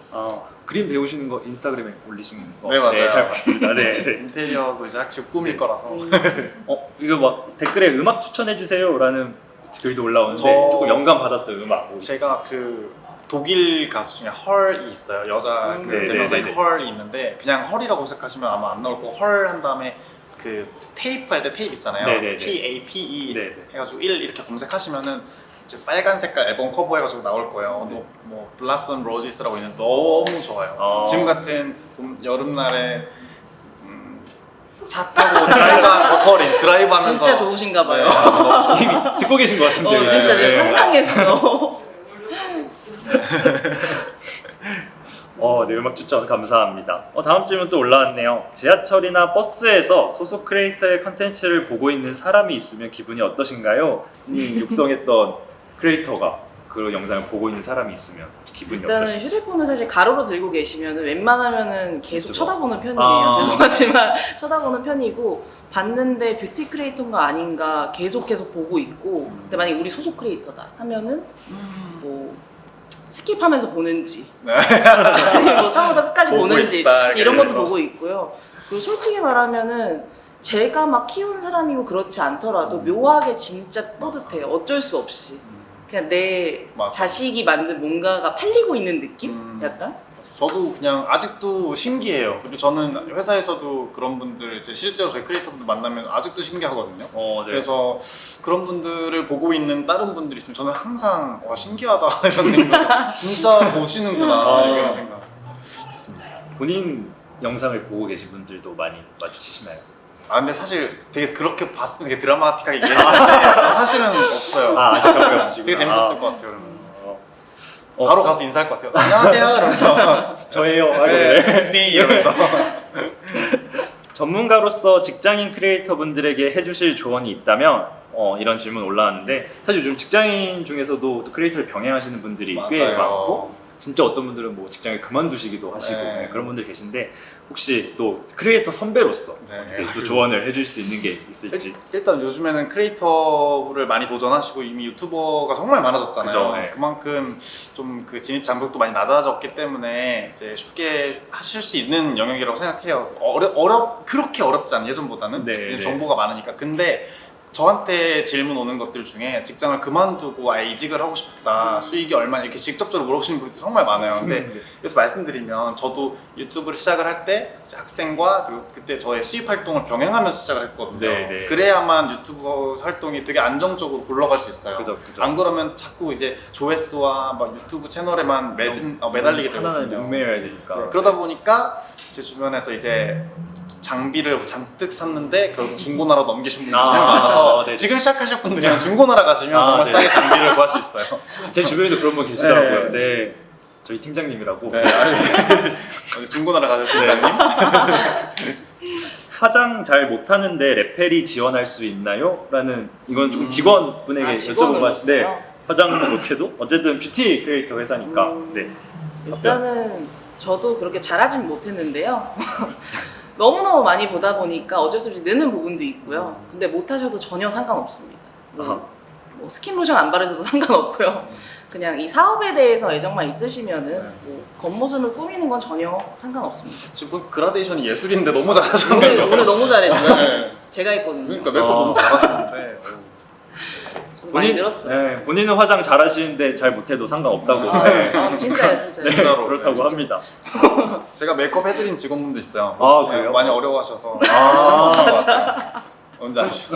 그림 배우시는 거 인스타그램에 올리시는 거. 네, 맞아요. 잘 봤습니다. 네, 네. 인테리어도 이제 확실히 꾸밀 네. 거라서 이거 막 댓글에 음악 추천해 주세요라는 글도 올라오는데 조금 영감 받았던 음악. 뭐 제가 그 독일 가수 중에 헐이 있어요. 여자 그 네, 대명사인 네, 네. 헐이 있는데 그냥 헐이라고 검색하시면 아마 안 나올 거고 헐 한 다음에 그 테이프 할 때 테이프 있잖아요. 네, 네, 네. TAPE 네, 네. 해가지고 1 이렇게 검색하시면은 이제 빨간 색깔 앨범 커버 해가지고 나올 거예요. 뭐 블라썸 로지스라고 있는데 너무 좋아요. 지금 같은 여름날에 차 타고 드라이브 하면서 진짜 좋으신가 봐요. 이미 듣고 계신 것 같은데. 진짜 지금 네. 상상했어. 네, 음악 추천 감사합니다. 다음 질문 또 올라왔네요. 지하철이나 버스에서 소속 크리에이터의 컨텐츠를 보고 있는 사람이 있으면 기분이 어떠신가요? 육성했던 크리에이터가 그 영상을 보고 있는 사람이 있으면 기분이 일단은 어떠신지. 휴대폰을 사실 가로로 들고 계시면 웬만하면은 계속 그쵸. 쳐다보는 편이에요. 아. 죄송하지만 쳐다보는 편이고 봤는데 뷰티 크리에이터인가 아닌가 계속 보고 있고 근데 만약에 우리 소속 크리에이터다 하면은 뭐 스킵하면서 보는지 아니면 뭐 처음부터 끝까지 보고 보는지 있다, 이런 것도 그래서. 보고 있고요. 그리고 솔직히 말하면은 제가 막 키운 사람이고 그렇지 않더라도 묘하게 진짜 뿌듯해요. 어쩔 수 없이. 그냥 내 맞아. 자식이 만든 뭔가가 팔리고 있는 느낌? 약간? 저도 그냥 아직도 신기해요. 그리고 저는 회사에서도 그런 분들 이제 실제로 저희 크리에이터분들 만나면 아직도 신기하거든요. 네. 그래서 그런 분들을 보고 있는 다른 분들이 있으면 저는 항상 와 신기하다 이런 생각 진짜 보시는구나 이런 생각 있습니다. 본인 영상을 보고 계신 분들도 많이 마주치시나요? 근데 사실 되게 그렇게 봤으면 되게 드라마틱하게 얘기했는데 사실은 없어요. 아직 그렇게 없으시구나. 되게 재밌었을 것 같아요. 그러면. 어, 바로 가서 인사할 것 같아요. 안녕하세요 이러면서 저예요. 네, it's me 이러면서 전문가로서 직장인 크리에이터 분들에게 해주실 조언이 있다면 이런 질문 올라왔는데 사실 요즘 직장인 중에서도 또 크리에이터를 병행하시는 분들이 꽤 맞아요. 많고 진짜 어떤 분들은 뭐 직장을 그만두시기도 하시고 네. 그런 분들 계신데 혹시 또 크리에이터 선배로서 네. 어떻게 또 조언을 해줄 수 있는 게 있을지. 일단 요즘에는 크리에이터를 많이 도전하시고 이미 유튜버가 정말 많아졌잖아요. 그죠, 네. 그만큼 좀 그 진입 장벽도 많이 낮아졌기 때문에 이제 쉽게 하실 수 있는 영역이라고 생각해요. 그렇게 어렵지 않은 예전보다는 네, 네. 정보가 많으니까. 근데 저한테 질문 오는 것들 중에 직장을 그만두고 아예 이직을 하고 싶다, 수익이 얼마냐 이렇게 직접적으로 물어보시는 분들이 정말 많아요. 근데 그래서 말씀드리면 저도 유튜브를 시작을 할 때 학생과 그리고 그때 저의 수입 활동을 병행하면서 시작을 했거든요. 네, 네. 그래야만 유튜브 활동이 되게 안정적으로 굴러갈 수 있어요. 그죠. 안 그러면 자꾸 이제 조회수와 막 유튜브 채널에만 매달리게 하나는 되거든요. 얽매여야 되니까. 네, 그러다 보니까 제 주변에서 이제 장비를 잔뜩 샀는데 결국 중고나라 넘기신 분들이 정말 많아서 네. 지금 시작하실 분들이랑 중고나라 가시면 정말 네. 싸게 장비를 구할 수 있어요. 제 주변에도 그런 분 계시더라고요. 네. 네. 저희 팀장님이라고. 네, 중고나라 가세요, 팀장님. 화장 잘 못하는데 레펠이 지원할 수 있나요? 라는 이건 조금 직원분에게 여쭤본 것 같은데 화장 못해도 어쨌든 뷰티 크리에이터 회사니까 네. 일단은 저도 그렇게 잘하진 못했는데요. 너무너무 많이 보다 보니까 어쩔 수 없이 느는 부분도 있고요. 근데 못하셔도 전혀 상관없습니다. 뭐 스킨 로션 안 바르셔도 상관없고요. 그냥 이 사업에 대해서 애정만 있으시면은 뭐 겉모습을 꾸미는 건 전혀 상관없습니다. 지금 그라데이션이 예술인데 너무 잘하셨네요. 오늘 너무 잘했죠. 네. 제가 했거든요. 그러니까 메이크업 너무 잘하셨는데. 저도 많이 늘었어요. 네, 본인은 화장 잘하시는데 잘 못해도 상관없다고 네. 진짜요, 진짜요. 진짜로. 그렇다고 진짜. 합니다. 제가 메이크업 해드린 직원분도 있어요. 아, 그래요? 많이 어려워하셔서. 아, 뭔지 아시죠?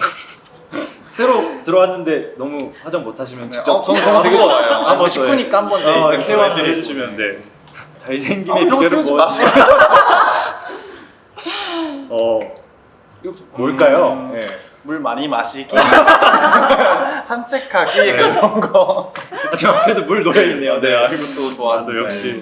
새로 들어왔는데 너무 화장 못하시면 네. 직접 저는 그거 되게 좋아해요. 한번 식구니까 한 번씩 케어 한번 해주시면 돼. 잘생김의 형 비결은 띄우지 뭐? 마세요. 이거 뭘까요? 네. 물 많이 마시기, 산책하기 이런 거. 저 앞에도 물 놓여 있네요. 네, 아, 이것도 좋아하는데. 또 역시.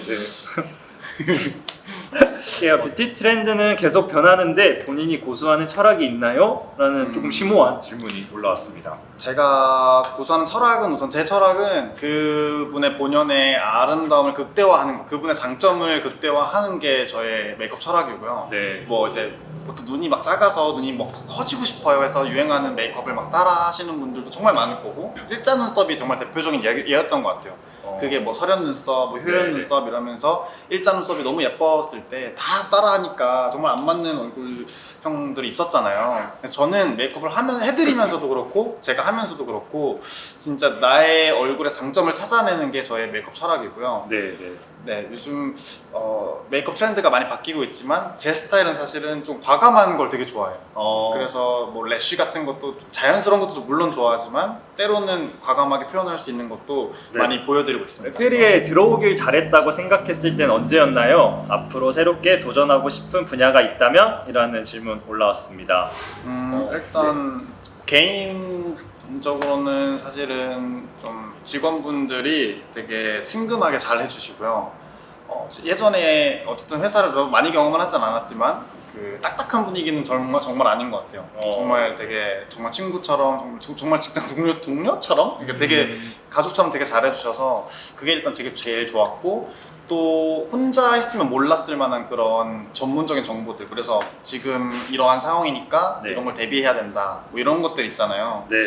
네. 뷰티 트렌드는 계속 변하는데 본인이 고수하는 철학이 있나요? 라는 조금 심오한 질문이 올라왔습니다. 제가 고수하는 철학은 우선 제 철학은 그분의 본연의 아름다움을 극대화하는 거, 그분의 장점을 극대화하는 게 저의 메이크업 철학이고요. 네. 뭐 이제 보통 눈이 막 작아서 눈이 뭐 커지고 싶어요 해서 유행하는 메이크업을 막 따라 하시는 분들도 정말 많을 거고 일자 눈썹이 정말 대표적인 예였던 것 같아요. 그게 뭐 설현 눈썹, 뭐 효연 네네. 눈썹 이러면서 일자 눈썹이 너무 예뻤을 때 다 따라하니까 정말 안 맞는 얼굴형들이 있었잖아요. 그래서 저는 메이크업을 해드리면서도 그렇고 제가 하면서도 그렇고 진짜 나의 얼굴의 장점을 찾아내는 게 저의 메이크업 철학이고요. 네, 네. 네, 요즘 메이크업 트렌드가 많이 바뀌고 있지만 제 스타일은 사실은 좀 과감한 걸 되게 좋아해요. 그래서 뭐 래쉬 같은 것도 자연스러운 것도 물론 좋아하지만 때로는 과감하게 표현할 수 있는 것도 네. 많이 보여드리고 있습니다. 페리에 들어오길 잘했다고 생각했을 땐 언제였나요? 앞으로 새롭게 도전하고 싶은 분야가 있다면? 이라는 질문 올라왔습니다. 일단 개인적으로는 사실은 좀 직원분들이 되게 친근하게 잘 해주시고요. 예전에 어쨌든 회사를 많이 경험을 하진 않았지만 그 딱딱한 분위기는 정말 아닌 것 같아요. 정말 되게 정말 친구처럼 정말 직장 동료처럼 이렇게 되게 가족처럼 되게 잘해주셔서 그게 일단 되게 제일 좋았고 또 혼자 했으면 몰랐을 만한 그런 전문적인 정보들 그래서 지금 이러한 상황이니까 네. 이런 걸 대비해야 된다 뭐 이런 것들 있잖아요. 네.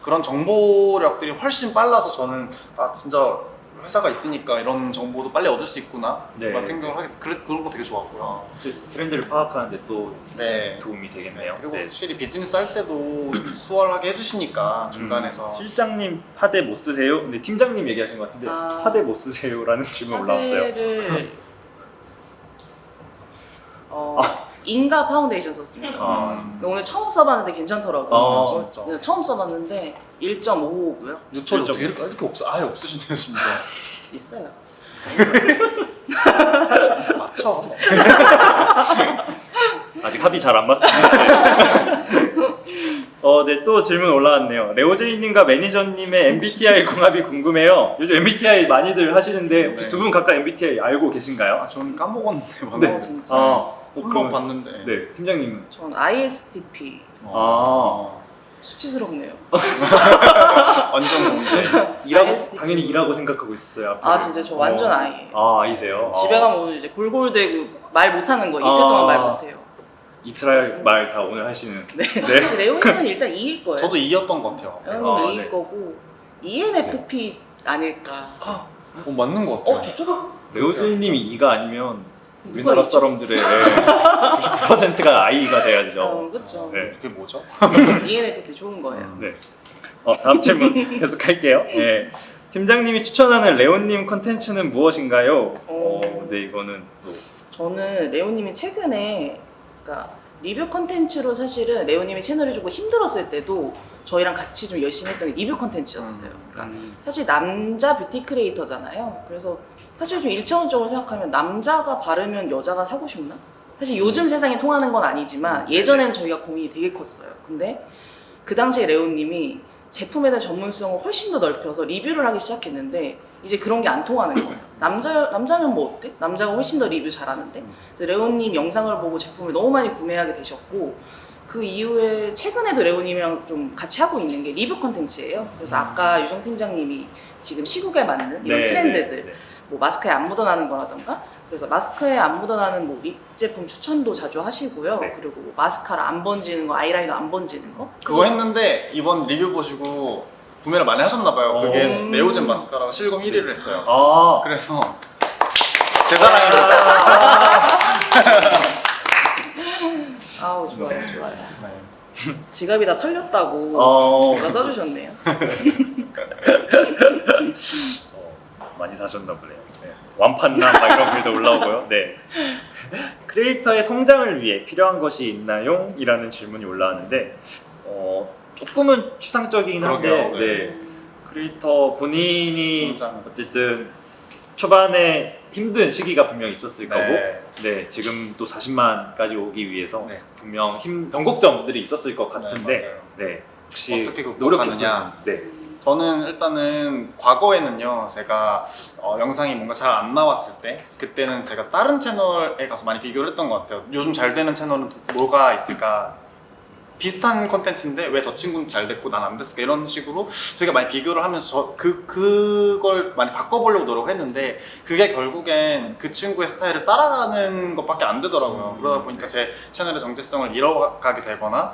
그런 정보력들이 훨씬 빨라서 저는 아 진짜 회사가 있으니까 이런 정보도 빨리 얻을 수 있구나 네. 라는 생각을 하게 그런 거 되게 좋았고요. 트렌드를 파악하는데 또 네. 도움이 되겠네요. 그리고 네. 확실히 비즈니스 할 때도 수월하게 해주시니까 중간에서 실장님 파데 못 쓰세요? 근데 팀장님 얘기하신 것 같은데 파데 못 쓰세요? 라는 질문 올라왔어요. 파데를 인가 파운데이션 썼습니다. 오늘 처음 써봤는데 괜찮더라고요. 진짜. 처음 써봤는데 1.55고요. 유철이 어떻게 이렇게 아예 없으시네요 진짜. 있어요. 맞죠? 아직 합의 잘 안 맞습니다. 네, 또 질문 올라왔네요. 레오제이님과 매니저님의 MBTI 궁합이 궁금해요. 요즘 MBTI 많이들 하시는데 네. 두 분 각각 MBTI 알고 계신가요? 아 저는 까먹었는데 네. 진짜. 한번 봤는데. 네, 팀장님은? 전 ISTP. 수치스럽네요. 완전 공제. 일하고 당연히 일하고 생각하고 있어요. 앞으로. 진짜 저 완전 I예요. 아이세요? 집에 가면 오늘 이제 골골대고 말 못하는 거 이틀 동안 말 못해요. 이틀 할 말 다 오늘 하시는. 네. 네. 레오님은 일단 E일 거예요. 저도 E였던 것 같아요. 레오님은 E일 네. 거고 ENFP 아닐까. 맞는 것 같아요. 저쪽은 레오제이님이 E가 아니면 누가 우리나라 있죠? 사람들의 99%가 I가 돼야죠. 그렇죠. 네. 그게 뭐죠? ENFP 좋은 거예요. 네. 다음 질문 계속 할게요. 네. 팀장님이 추천하는 레오님 컨텐츠는 무엇인가요? 네, 이거는 또 저는 레오님이 최근에 그러니까 리뷰 컨텐츠로 사실은 레오님이 채널이 조금 힘들었을 때도 저희랑 같이 좀 열심히 했던 게 리뷰 컨텐츠였어요. 그러니까 사실 남자 뷰티 크리에이터잖아요. 그래서 사실 좀 일차원적으로 생각하면 남자가 바르면 여자가 사고 싶나? 사실 요즘 세상에 통하는 건 아니지만 예전에는 저희가 고민이 되게 컸어요. 근데 그 당시에 레오님이 제품에 대한 전문성을 훨씬 더 넓혀서 리뷰를 하기 시작했는데 이제 그런 게 안 통하는 거예요. 남자면 뭐 어때? 남자가 훨씬 더 리뷰 잘하는데. 그래서 레오님 영상을 보고 제품을 너무 많이 구매하게 되셨고 그 이후에 최근에도 레오님이랑 좀 같이 하고 있는 게 리뷰 컨텐츠예요. 그래서 아까 유정 팀장님이 지금 시국에 맞는 이런 네, 트렌드들 네, 네. 뭐 마스크에 안 묻어나는 거라던가 그래서 마스크에 안 묻어나는 뭐 립 제품 추천도 자주 하시고요. 네. 그리고 뭐 마스카라 안 번지는 거, 아이라이너 안 번지는 거. 그거 했는데 이번 리뷰 보시고 구매를 많이 하셨나봐요. 그게 네오젠 마스카라가 실검 1위를 했어요. 아, 그래서 제 사랑입니다. 아우 좋아요, 좋아요. 네. 지갑이 다 털렸다고 누가 써주셨네요. 많이 사셨나 보네요. 네. 완판남 막 이런 글도 올라오고요. 네. 크리에이터의 성장을 위해 필요한 것이 있나요? 이라는 질문이 올라왔는데 조금은 추상적이긴 한데 그러게요. 네. 크리에이터 본인이 성장. 어쨌든 초반에 힘든 시기가 분명 있었을 네. 거고 네, 지금 또 40만까지 오기 위해서 네. 분명 변곡점들이 있었을 것 같은데 맞아요. 네, 혹시 어떻게 극복하느냐. 노력했었는지 네. 저는 일단은 과거에는요 제가 영상이 뭔가 잘 안 나왔을 때 그때는 제가 다른 채널에 가서 많이 비교를 했던 것 같아요. 요즘 잘 되는 채널은 뭐가 있을까, 비슷한 컨텐츠인데 왜 저 친구는 잘 됐고 난 안 됐을까, 이런 식으로 되게 많이 비교를 하면서 그걸 많이 바꿔보려고 노력을 했는데 그게 결국엔 그 친구의 스타일을 따라가는 것밖에 안 되더라고요. 그러다 보니까 제 채널의 정체성을 잃어가게 되거나,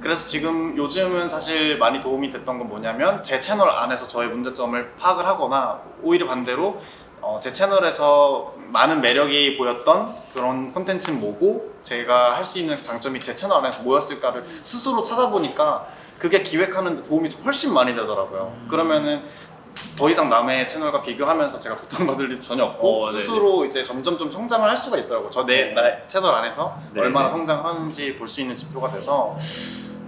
그래서 지금 요즘은 사실 많이 도움이 됐던 건 뭐냐면 제 채널 안에서 저의 문제점을 파악을 하거나, 오히려 반대로 제 채널에서 많은 매력이 보였던 그런 콘텐츠는 뭐고 제가 할 수 있는 장점이 제 채널 안에서 뭐였을까를 스스로 찾아보니까 그게 기획하는 데 도움이 훨씬 많이 되더라고요. 그러면은 더 이상 남의 채널과 비교하면서 제가 고통받을 일도 전혀 없고 스스로 이제 점점 좀 성장을 할 수가 있더라고요. 나의 채널 안에서 네네. 얼마나 성장을 하는지 볼 수 있는 지표가 돼서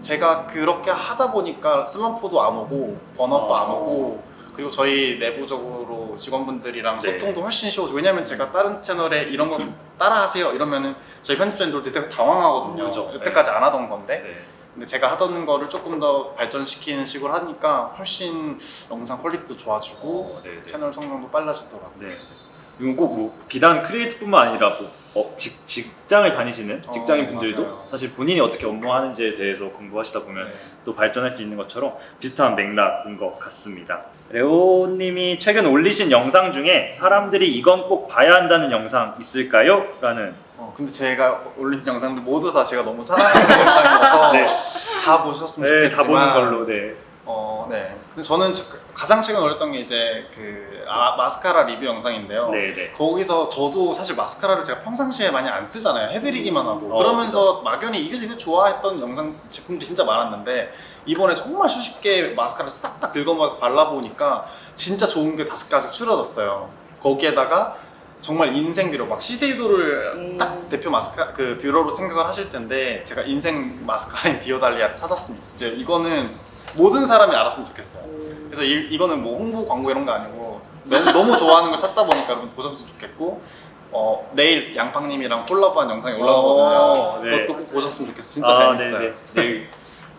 제가 그렇게 하다 보니까 슬럼프도 안 오고 번아웃도 안 오고, 그리고 저희 내부적으로 직원분들이랑 네. 소통도 훨씬 쉬워지고, 왜냐면 제가 다른 채널에 이런 걸 따라하세요 이러면은 저희 편집자님들도 되게 당황하거든요. 그렇죠. 여태까지 안 하던 건데. 네. 근데 제가 하던 거를 조금 더 발전시키는 식으로 하니까 훨씬 영상 퀄리티도 좋아지고 네, 네. 채널 성장도 빨라지더라고요. 네. 이건 꼭 뭐 비단 크리에이터뿐만 아니라 뭐 직장을 다니시는 직장인 분들도 맞아요. 사실 본인이 어떻게 업무하는지에 대해서 공부하시다 보면 네. 또 발전할 수 있는 것처럼 비슷한 맥락인 것 같습니다. 레오님이 최근 올리신 영상 중에 사람들이 이건 꼭 봐야 한다는 영상 있을까요? 라는 근데 제가 올린 영상들 모두 다 제가 너무 사랑하는 영상이어서 네. 다 보셨으면 네, 좋겠지만 다 보는 걸로 네. 네. 근데 저는 가장 최근 올렸던 게 이제 마스카라 리뷰 영상인데요. 네, 네. 거기서 저도 사실 마스카라를 제가 평상시에 많이 안 쓰잖아요. 해드리기만 하고. 어, 그러면서 막연히 이게 되게 좋아했던 영상 제품들이 진짜 많았는데, 이번에 정말 수십 개의 마스카라를 싹 다 긁어모아서 발라보니까 진짜 좋은 게 5가지 추려졌어요. 거기에다가 정말 인생 뷰러, 막 시세이도를 딱 대표 그 뷰러로 생각을 하실 텐데, 제가 인생 마스카라인 디오달리아를 찾았습니다. 진짜 이거는 모든 사람이 알았으면 좋겠어요. 그래서 이거는 뭐 홍보 광고 이런 거 아니고 너무 좋아하는 걸 찾다 보니까 여러분 보셨으면 좋겠고, 내일 양팡님이랑 콜라보한 영상이 올라오거든요. 네. 그것도 꼭 보셨으면 좋겠어요. 진짜 재밌어요. 네, 네. 내일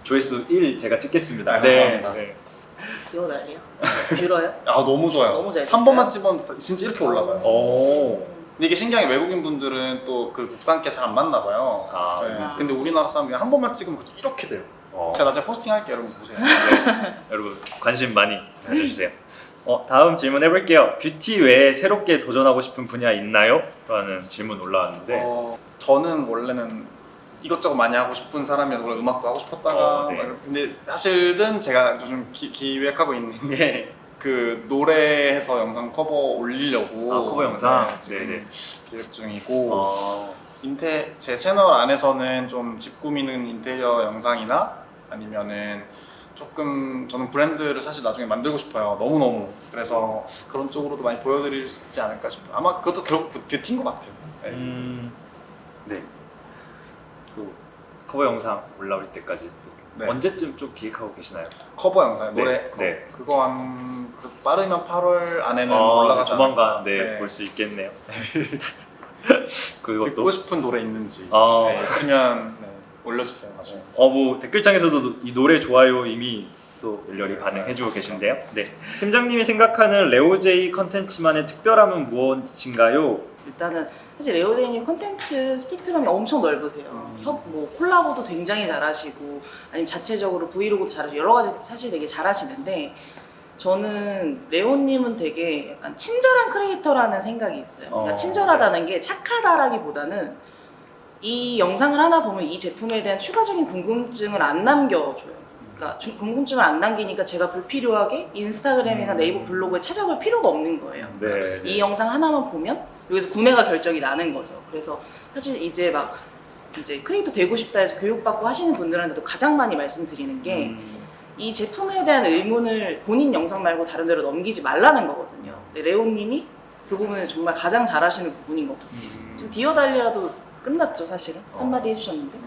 조회수 1 제가 찍겠습니다. 아, 감사합니다. 네. 이거 난리야. 뷰러요? 너무 좋아요. 너무 잘 한 번만 찍으면 진짜 이렇게 올라가요. 오. 근데 이게 신기한 게 외국인 분들은 또 그 국산께 잘 안 맞나 봐요. 아, 네. 근데 우리나라 사람들이 한 번만 찍으면 이렇게 돼요. 어. 제가 나중에 포스팅할게요. 여러분 보세요. 여러분 관심 많이 가져주세요. 다음 질문 해볼게요. 뷰티 외에 새롭게 도전하고 싶은 분야 있나요? 라는 질문 올라왔는데 저는 원래는 이것저것 많이 하고 싶은 사람이어서 원래 음악도 하고 싶었다가 네. 근데 사실은 제가 요즘 기획하고 있는 게 그 노래해서 영상 커버 올리려고 커버 영상? 지금 네네. 기획 중이고, 제 채널 안에서는 좀 집 꾸미는 인테리어 영상이나 아니면은 조금 저는 브랜드를 사실 나중에 만들고 싶어요. 너무너무. 그래서 그런 쪽으로도 많이 보여드릴 수 있지 않을까 싶어요. 아마 그것도 결국 뷰티인 것 같아요. 네. 네. 또 커버 영상 올라올 때까지 또 네. 언제쯤 좀 기획하고 계시나요? 커버 영상, 네, 노래 네. 그거 빠르면 8월 안에는 올라가지 조만간 않을까. 볼 수 있겠네요. 그것도 듣고 싶은 노래 있는지 아. 있으면 올려주세요. 나중에. 뭐 댓글창에서도 이 노래 좋아요 이미 또 열렬히 반응해주고 계신데요. 네, 팀장님이 생각하는 레오제이 컨텐츠만의 특별함은 무엇인가요? 일단은 사실 레오제이님 콘텐츠 스펙트럼이 엄청 넓으세요. 뭐 콜라보도 굉장히 잘하시고 아니면 자체적으로 브이로그도 잘하시고 여러 가지 사실 되게 잘하시는데 저는 레오님은 되게 약간 친절한 크리에이터라는 생각이 있어요. 그러니까 친절하다는 게 착하다라기보다는 이 영상을 하나 보면 이 제품에 대한 추가적인 궁금증을 안 남겨줘요. 그러니까 궁금증을 안 남기니까 제가 불필요하게 인스타그램이나 네이버 블로그에 찾아볼 필요가 없는 거예요. 그러니까 이 영상 하나만 보면 여기서 구매가 결정이 나는 거죠. 그래서 사실 이제 크리에이터 되고 싶다 해서 교육받고 하시는 분들한테도 가장 많이 말씀드리는 게 이 제품에 대한 의문을 본인 영상 말고 다른 데로 넘기지 말라는 거거든요. 근데 레오님이 그 부분을 정말 가장 잘하시는 부분인 것 같아요. 지금 디어달리아도 끝났죠, 사실은. 한마디 해주셨는데.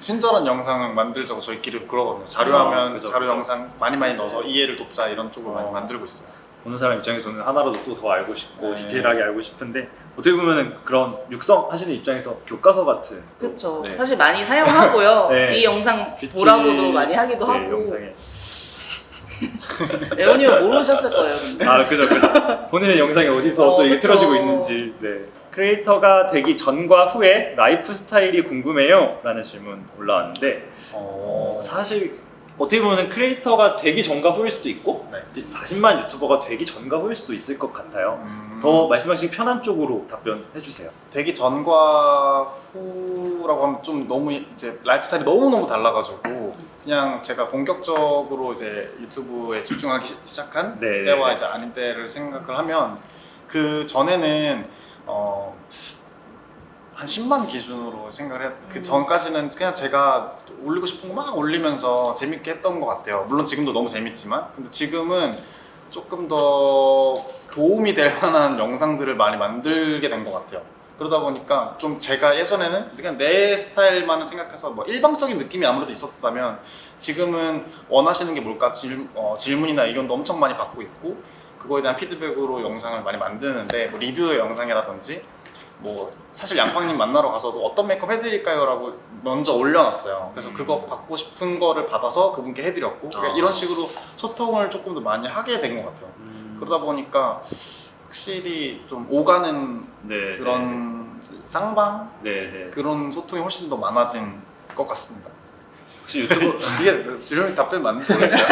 친절한 영상을 만들자고 저희끼리 그러거든요. 자료화면, 그죠, 자료 그죠. 영상 많이 넣어서 이해를 돕자 이런 쪽으로 많이 만들고 있어요. 보는 사람 입장에서는 하나라도 또 더 알고 싶고 네. 디테일하게 알고 싶은데 어떻게 보면은 그런 육성 하시는 입장에서 교과서 같은 또, 그쵸. 네. 사실 많이 사용하고요. 네. 이 영상 뷰티, 보라고도 많이 하기도 네, 하고. 영상에 레오님은 모르셨을 거예요. 근데. 그죠. 본인의 영상이 어디서 또 이게 그쵸. 틀어지고 있는지. 네. 크리에이터가 되기 전과 후에 라이프 스타일이 궁금해요 라는 질문 올라왔는데 사실 어떻게 보면 크리에이터가 되기 전과 후일 수도 있고 네. 40만 유튜버가 되기 전과 후일 수도 있을 것 같아요. 더 말씀하시기 편한 쪽으로 답변해 주세요. 되기 전과 후라고 하면 좀 너무 이제 라이프 스타일이 너무너무 달라가지고 그냥 제가 본격적으로 이제 유튜브에 집중하기 시작한 네. 때와 이제 아닌 때를 생각을 하면 그 전에는 한 10만 기준으로 생각을 해요. 그 전까지는 그냥 제가 올리고 싶은 거 막 올리면서 재밌게 했던 것 같아요. 물론 지금도 너무 재밌지만 근데 지금은 조금 더 도움이 될 만한 영상들을 많이 만들게 된 것 같아요. 그러다 보니까 좀 제가 예전에는 그냥 내 스타일만 생각해서 뭐 일방적인 느낌이 아무래도 있었다면 지금은 원하시는 게 뭘까 질문이나 의견도 엄청 많이 받고 있고 그거에 대한 피드백으로 영상을 많이 만드는데 뭐 리뷰의 영상이라든지 뭐 사실 양팡님 만나러 가서도 어떤 메이크업 해드릴까요? 라고 먼저 올려놨어요. 그래서 그거 받고 싶은 거를 받아서 그분께 해드렸고 그러니까 이런 식으로 소통을 조금 더 많이 하게 된 것 같아요. 그러다 보니까 확실히 좀 오가는 네, 그런 쌍방 네. 그런 소통이 훨씬 더 많아진 것 같습니다. 혹시 유튜브 이게 질문 답변 맞는지 모르겠어요.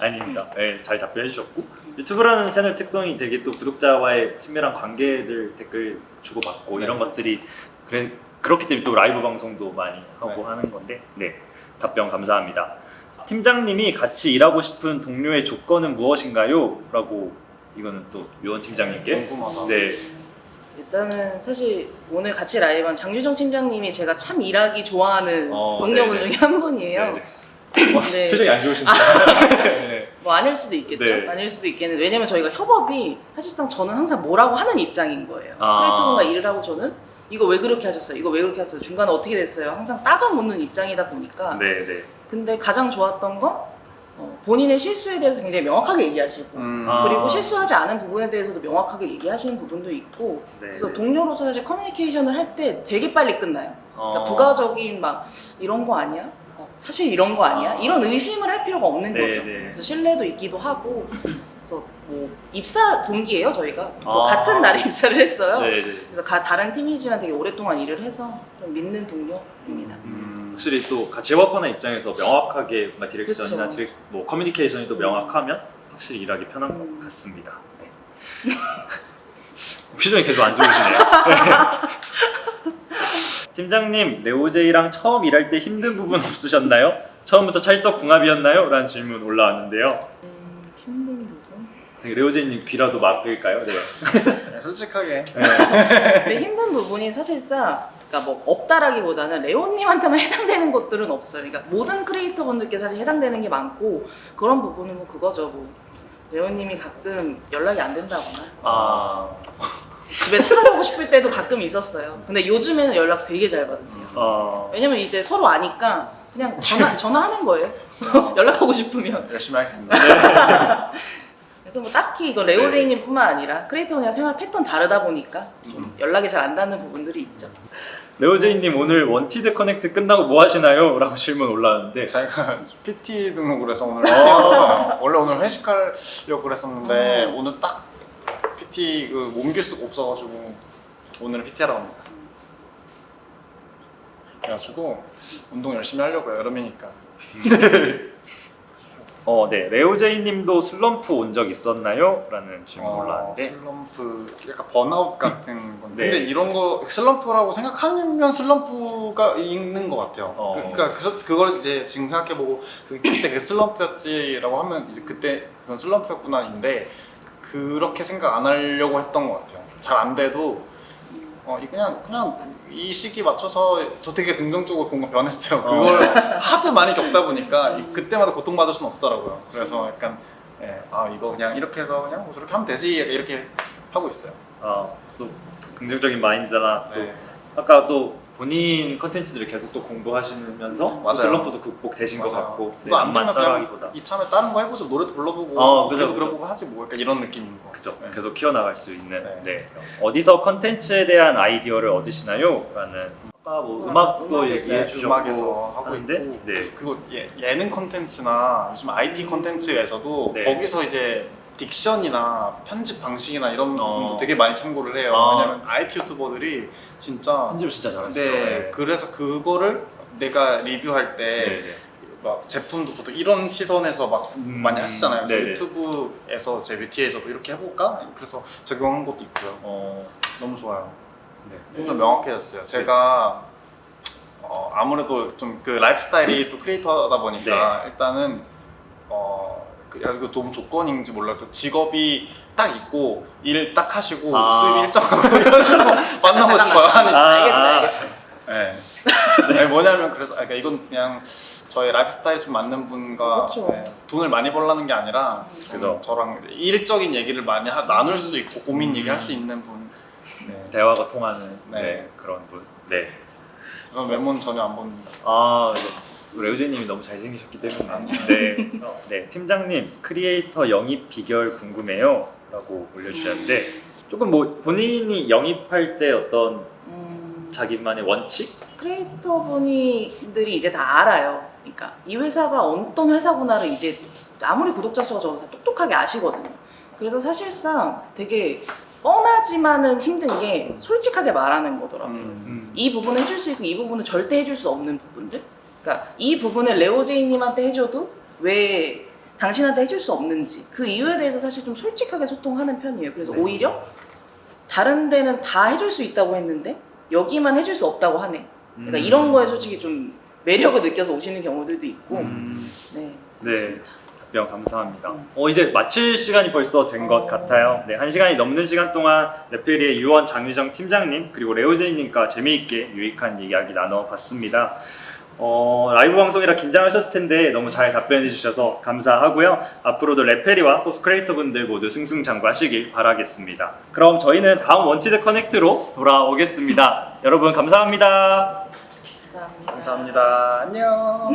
아닙니다. 네, 잘 답변해 주셨고 유튜브라는 채널 특성이 되게 또 구독자와의 친밀한 관계들 댓글 주고받고 이런 것들이 그렇기 때문에 또 라이브 방송도 많이 하고 하는 건데 네, 답변 감사합니다. 팀장님이 같이 일하고 싶은 동료의 조건은 무엇인가요? 라고 이거는 또 요원 팀장님께 궁금하다. 네. 일단은 사실 오늘 같이 라이브한 장유정 팀장님이 제가 참 일하기 좋아하는 동료분 네네. 중에 한 분이에요. 네. 표정이 안 좋으신데 네. 뭐 아닐 수도 있겠죠. 네. 아닐 수도 있겠는데 왜냐면 저희가 협업이 사실상 저는 항상 뭐라고 하는 입장인 거예요. 아. 크리에이터분과 일을 하고 저는 이거 왜 그렇게 하셨어요? 이거 왜 그렇게 하셨어요? 중간에 어떻게 됐어요? 항상 따져 묻는 입장이다 보니까 네. 근데 가장 좋았던 건 본인의 실수에 대해서 굉장히 명확하게 얘기하시고 그리고 실수하지 않은 부분에 대해서도 명확하게 얘기하시는 부분도 있고 네. 그래서 동료로서 사실 커뮤니케이션을 할 때 되게 빨리 끝나요. 그러니까 부가적인 막 이런 거 아니야? 사실 이런 거 아니야? 이런 의심을 할 필요가 없는 네, 거죠. 네. 그래서 신뢰도 있기도 하고 그래서 뭐 입사 동기예요 저희가 또 아. 같은 날에 입사를 했어요. 네. 그래서 다른 팀이지만 되게 오랫동안 일을 해서 좀 믿는 동료입니다. 확실히 또 같이 협업하는 입장에서 명확하게 뭔가 디렉션이나 그쵸. 뭐 커뮤니케이션이 또 명확하면 확실히 일하기 편한 것 같습니다. 네. 표정이 계속 안 좋으시네요. 팀장님, 레오제이랑 처음 일할 때 힘든 부분 없으셨나요? 처음부터 찰떡궁합이었나요? 라는 질문 올라왔는데요. 힘든 부분? 되게 레오제이님 귀라도 막을까요? 네. 솔직하게 근데 힘든 부분이 사실상 그러니까 뭐 없다라기보다는 레오님한테만 해당되는 것들은 없어요. 그러니까 모든 크리에이터분들께 사실 해당되는 게 많고 그런 부분은 뭐 그거죠. 뭐 레오님이 가끔 연락이 안 된다거나 집에 찾아가고 싶을 때도 가끔 있었어요. 근데 요즘에는 연락 되게 잘 받으세요. 왜냐면 이제 서로 아니까 그냥 전화하는 거예요. 연락하고 싶으면. 열심히 하겠습니다. 그래서 뭐 딱히 이거 레오제이님뿐만 아니라 크리에이터분이랑 생활 패턴 다르다 보니까 좀 연락이 잘 안 닿는 부분들이 있죠. 레오제이님 오늘 원티드 커넥트 끝나고 뭐 하시나요? 라고 질문 올라왔는데 제가 PT 등록을 해서 오늘 PT 하는 거예요. 원래 오늘 회식하려고 그랬었는데 오늘 딱 PT 옮길 수가 없어가지고 오늘은 PT 하러 갑니다. 그래가지고 운동 열심히 하려고요. 여름이니까. 네. 레오제이님도 슬럼프 온 적 있었나요? 라는 질문 올라왔는데 슬럼프 약간 번아웃 같은 건데 네. 근데 이런 거 슬럼프라고 생각하면 슬럼프가 있는 것 같아요. 그러니까 그걸 이제 지금 생각해보고 그때 그 슬럼프였지라고 하면 이제 그때 그건 슬럼프였구나인데 그렇게 생각 안 하려고 했던 것 같아요. 잘 안 돼도 그냥 이 시기 맞춰서 저 되게 긍정적으로 뭔가 변했어요. 그걸 하도 많이 겪다 보니까 그때마다 고통받을 수는 없더라고요. 그래서 약간 이거 그냥 이렇게 해서 그냥 뭐 저렇게 하면 되지 이렇게 하고 있어요. 또 긍정적인 마인드나 또 네. 아까 또 본인 컨텐츠들을 계속 또 공부하시면서 맞아요. 슬럼프도 극복되신 것 맞아요. 같고 이거 안 암만 되면 그냥 따라하기보다 이참에 다른 거 해보자. 노래도 불러보고 그죠, 그래도 그죠. 그러보고 하지 뭐 약간 이런 느낌인 거. 그죠. 네. 계속 키워나갈 수 있는 네. 어디서 컨텐츠에 대한 아이디어를 얻으시나요? 라는 아까 뭐 음악도 음악에서. 얘기해 주셨고 음악에서 하고 하는데 있고 네. 그리고 예능 콘텐츠나 요즘 IT 콘텐츠에서도 네. 거기서 이제 딕션이나 편집 방식이나 이런 부분도 되게 많이 참고를 해요. 아. 왜냐면 IT 유튜버들이 진짜 편집을 진짜 잘하시죠. 네, 그래서 그거를 내가 리뷰할 때 막 제품도 보통 이런 시선에서 막 많이 하시잖아요. 그래서 네네. 유튜브에서 제 뷰티에서도 이렇게 해볼까? 그래서 적용한 것도 있고요. 너무 좋아요. 네. 좀 명확해졌어요. 제가 아무래도 좀 그 라이프스타일이 또 크리에이터다 보니까 일단은 이거 너무 조건인지 몰라도 직업이 딱 있고 일 딱 하시고 수입 일정하고 이런 식으로 만나고 싶어요. 알겠어. 네. 네, 뭐냐면 그래서 그러니까 이건 그냥 저의 라이프스타일에 좀 맞는 분과 그렇죠. 돈을 많이 벌라는 게 아니라 그죠. 저랑 일적인 얘기를 많이 나눌 수 있고 고민 얘기할 수 있는 분. 네. 대화가 통하는 네. 그런 분. 네. 저는 외모는 전혀 안 봅니다. 레오제이님이 너무 잘생기셨기 때문에. 네. 팀장님 크리에이터 영입 비결 궁금해요. 라고 올려주셨는데 조금 뭐 본인이 영입할 때 어떤 자기만의 원칙? 크리에이터분들이 이제 다 알아요. 그러니까 이 회사가 어떤 회사구나를 이제 아무리 구독자 수가 적어서 똑똑하게 아시거든요. 그래서 사실상 되게 뻔하지만은 힘든 게 솔직하게 말하는 거더라고요. 이 부분은 해줄 수 있고 이 부분은 절대 해줄 수 없는 부분들. 그러니까 이 부분을 레오제이님한테 해줘도 왜 당신한테 해줄 수 없는지 그 이유에 대해서 사실 좀 솔직하게 소통하는 편이에요. 그래서 오히려 다른 데는 다 해줄 수 있다고 했는데 여기만 해줄 수 없다고 하네. 그러니까 이런 거에 솔직히 좀 매력을 느껴서 오시는 경우들도 있고. 네. 네. 답변 감사합니다. 이제 마칠 시간이 벌써 된 것 같아요. 네, 1시간이 넘는 시간 동안 레페리의 유원 장유정 팀장님 그리고 레오제이님과 재미있게 유익한 이야기 나눠봤습니다. 라이브 방송이라 긴장하셨을 텐데 너무 잘 답변해 주셔서 감사하고요. 앞으로도 레페리와 소스 크리에이터 분들 모두 승승장구하시길 바라겠습니다. 그럼 저희는 다음 원티드 커넥트로 돌아오겠습니다. 여러분 감사합니다. 감사합니다. 감사합니다. 안녕.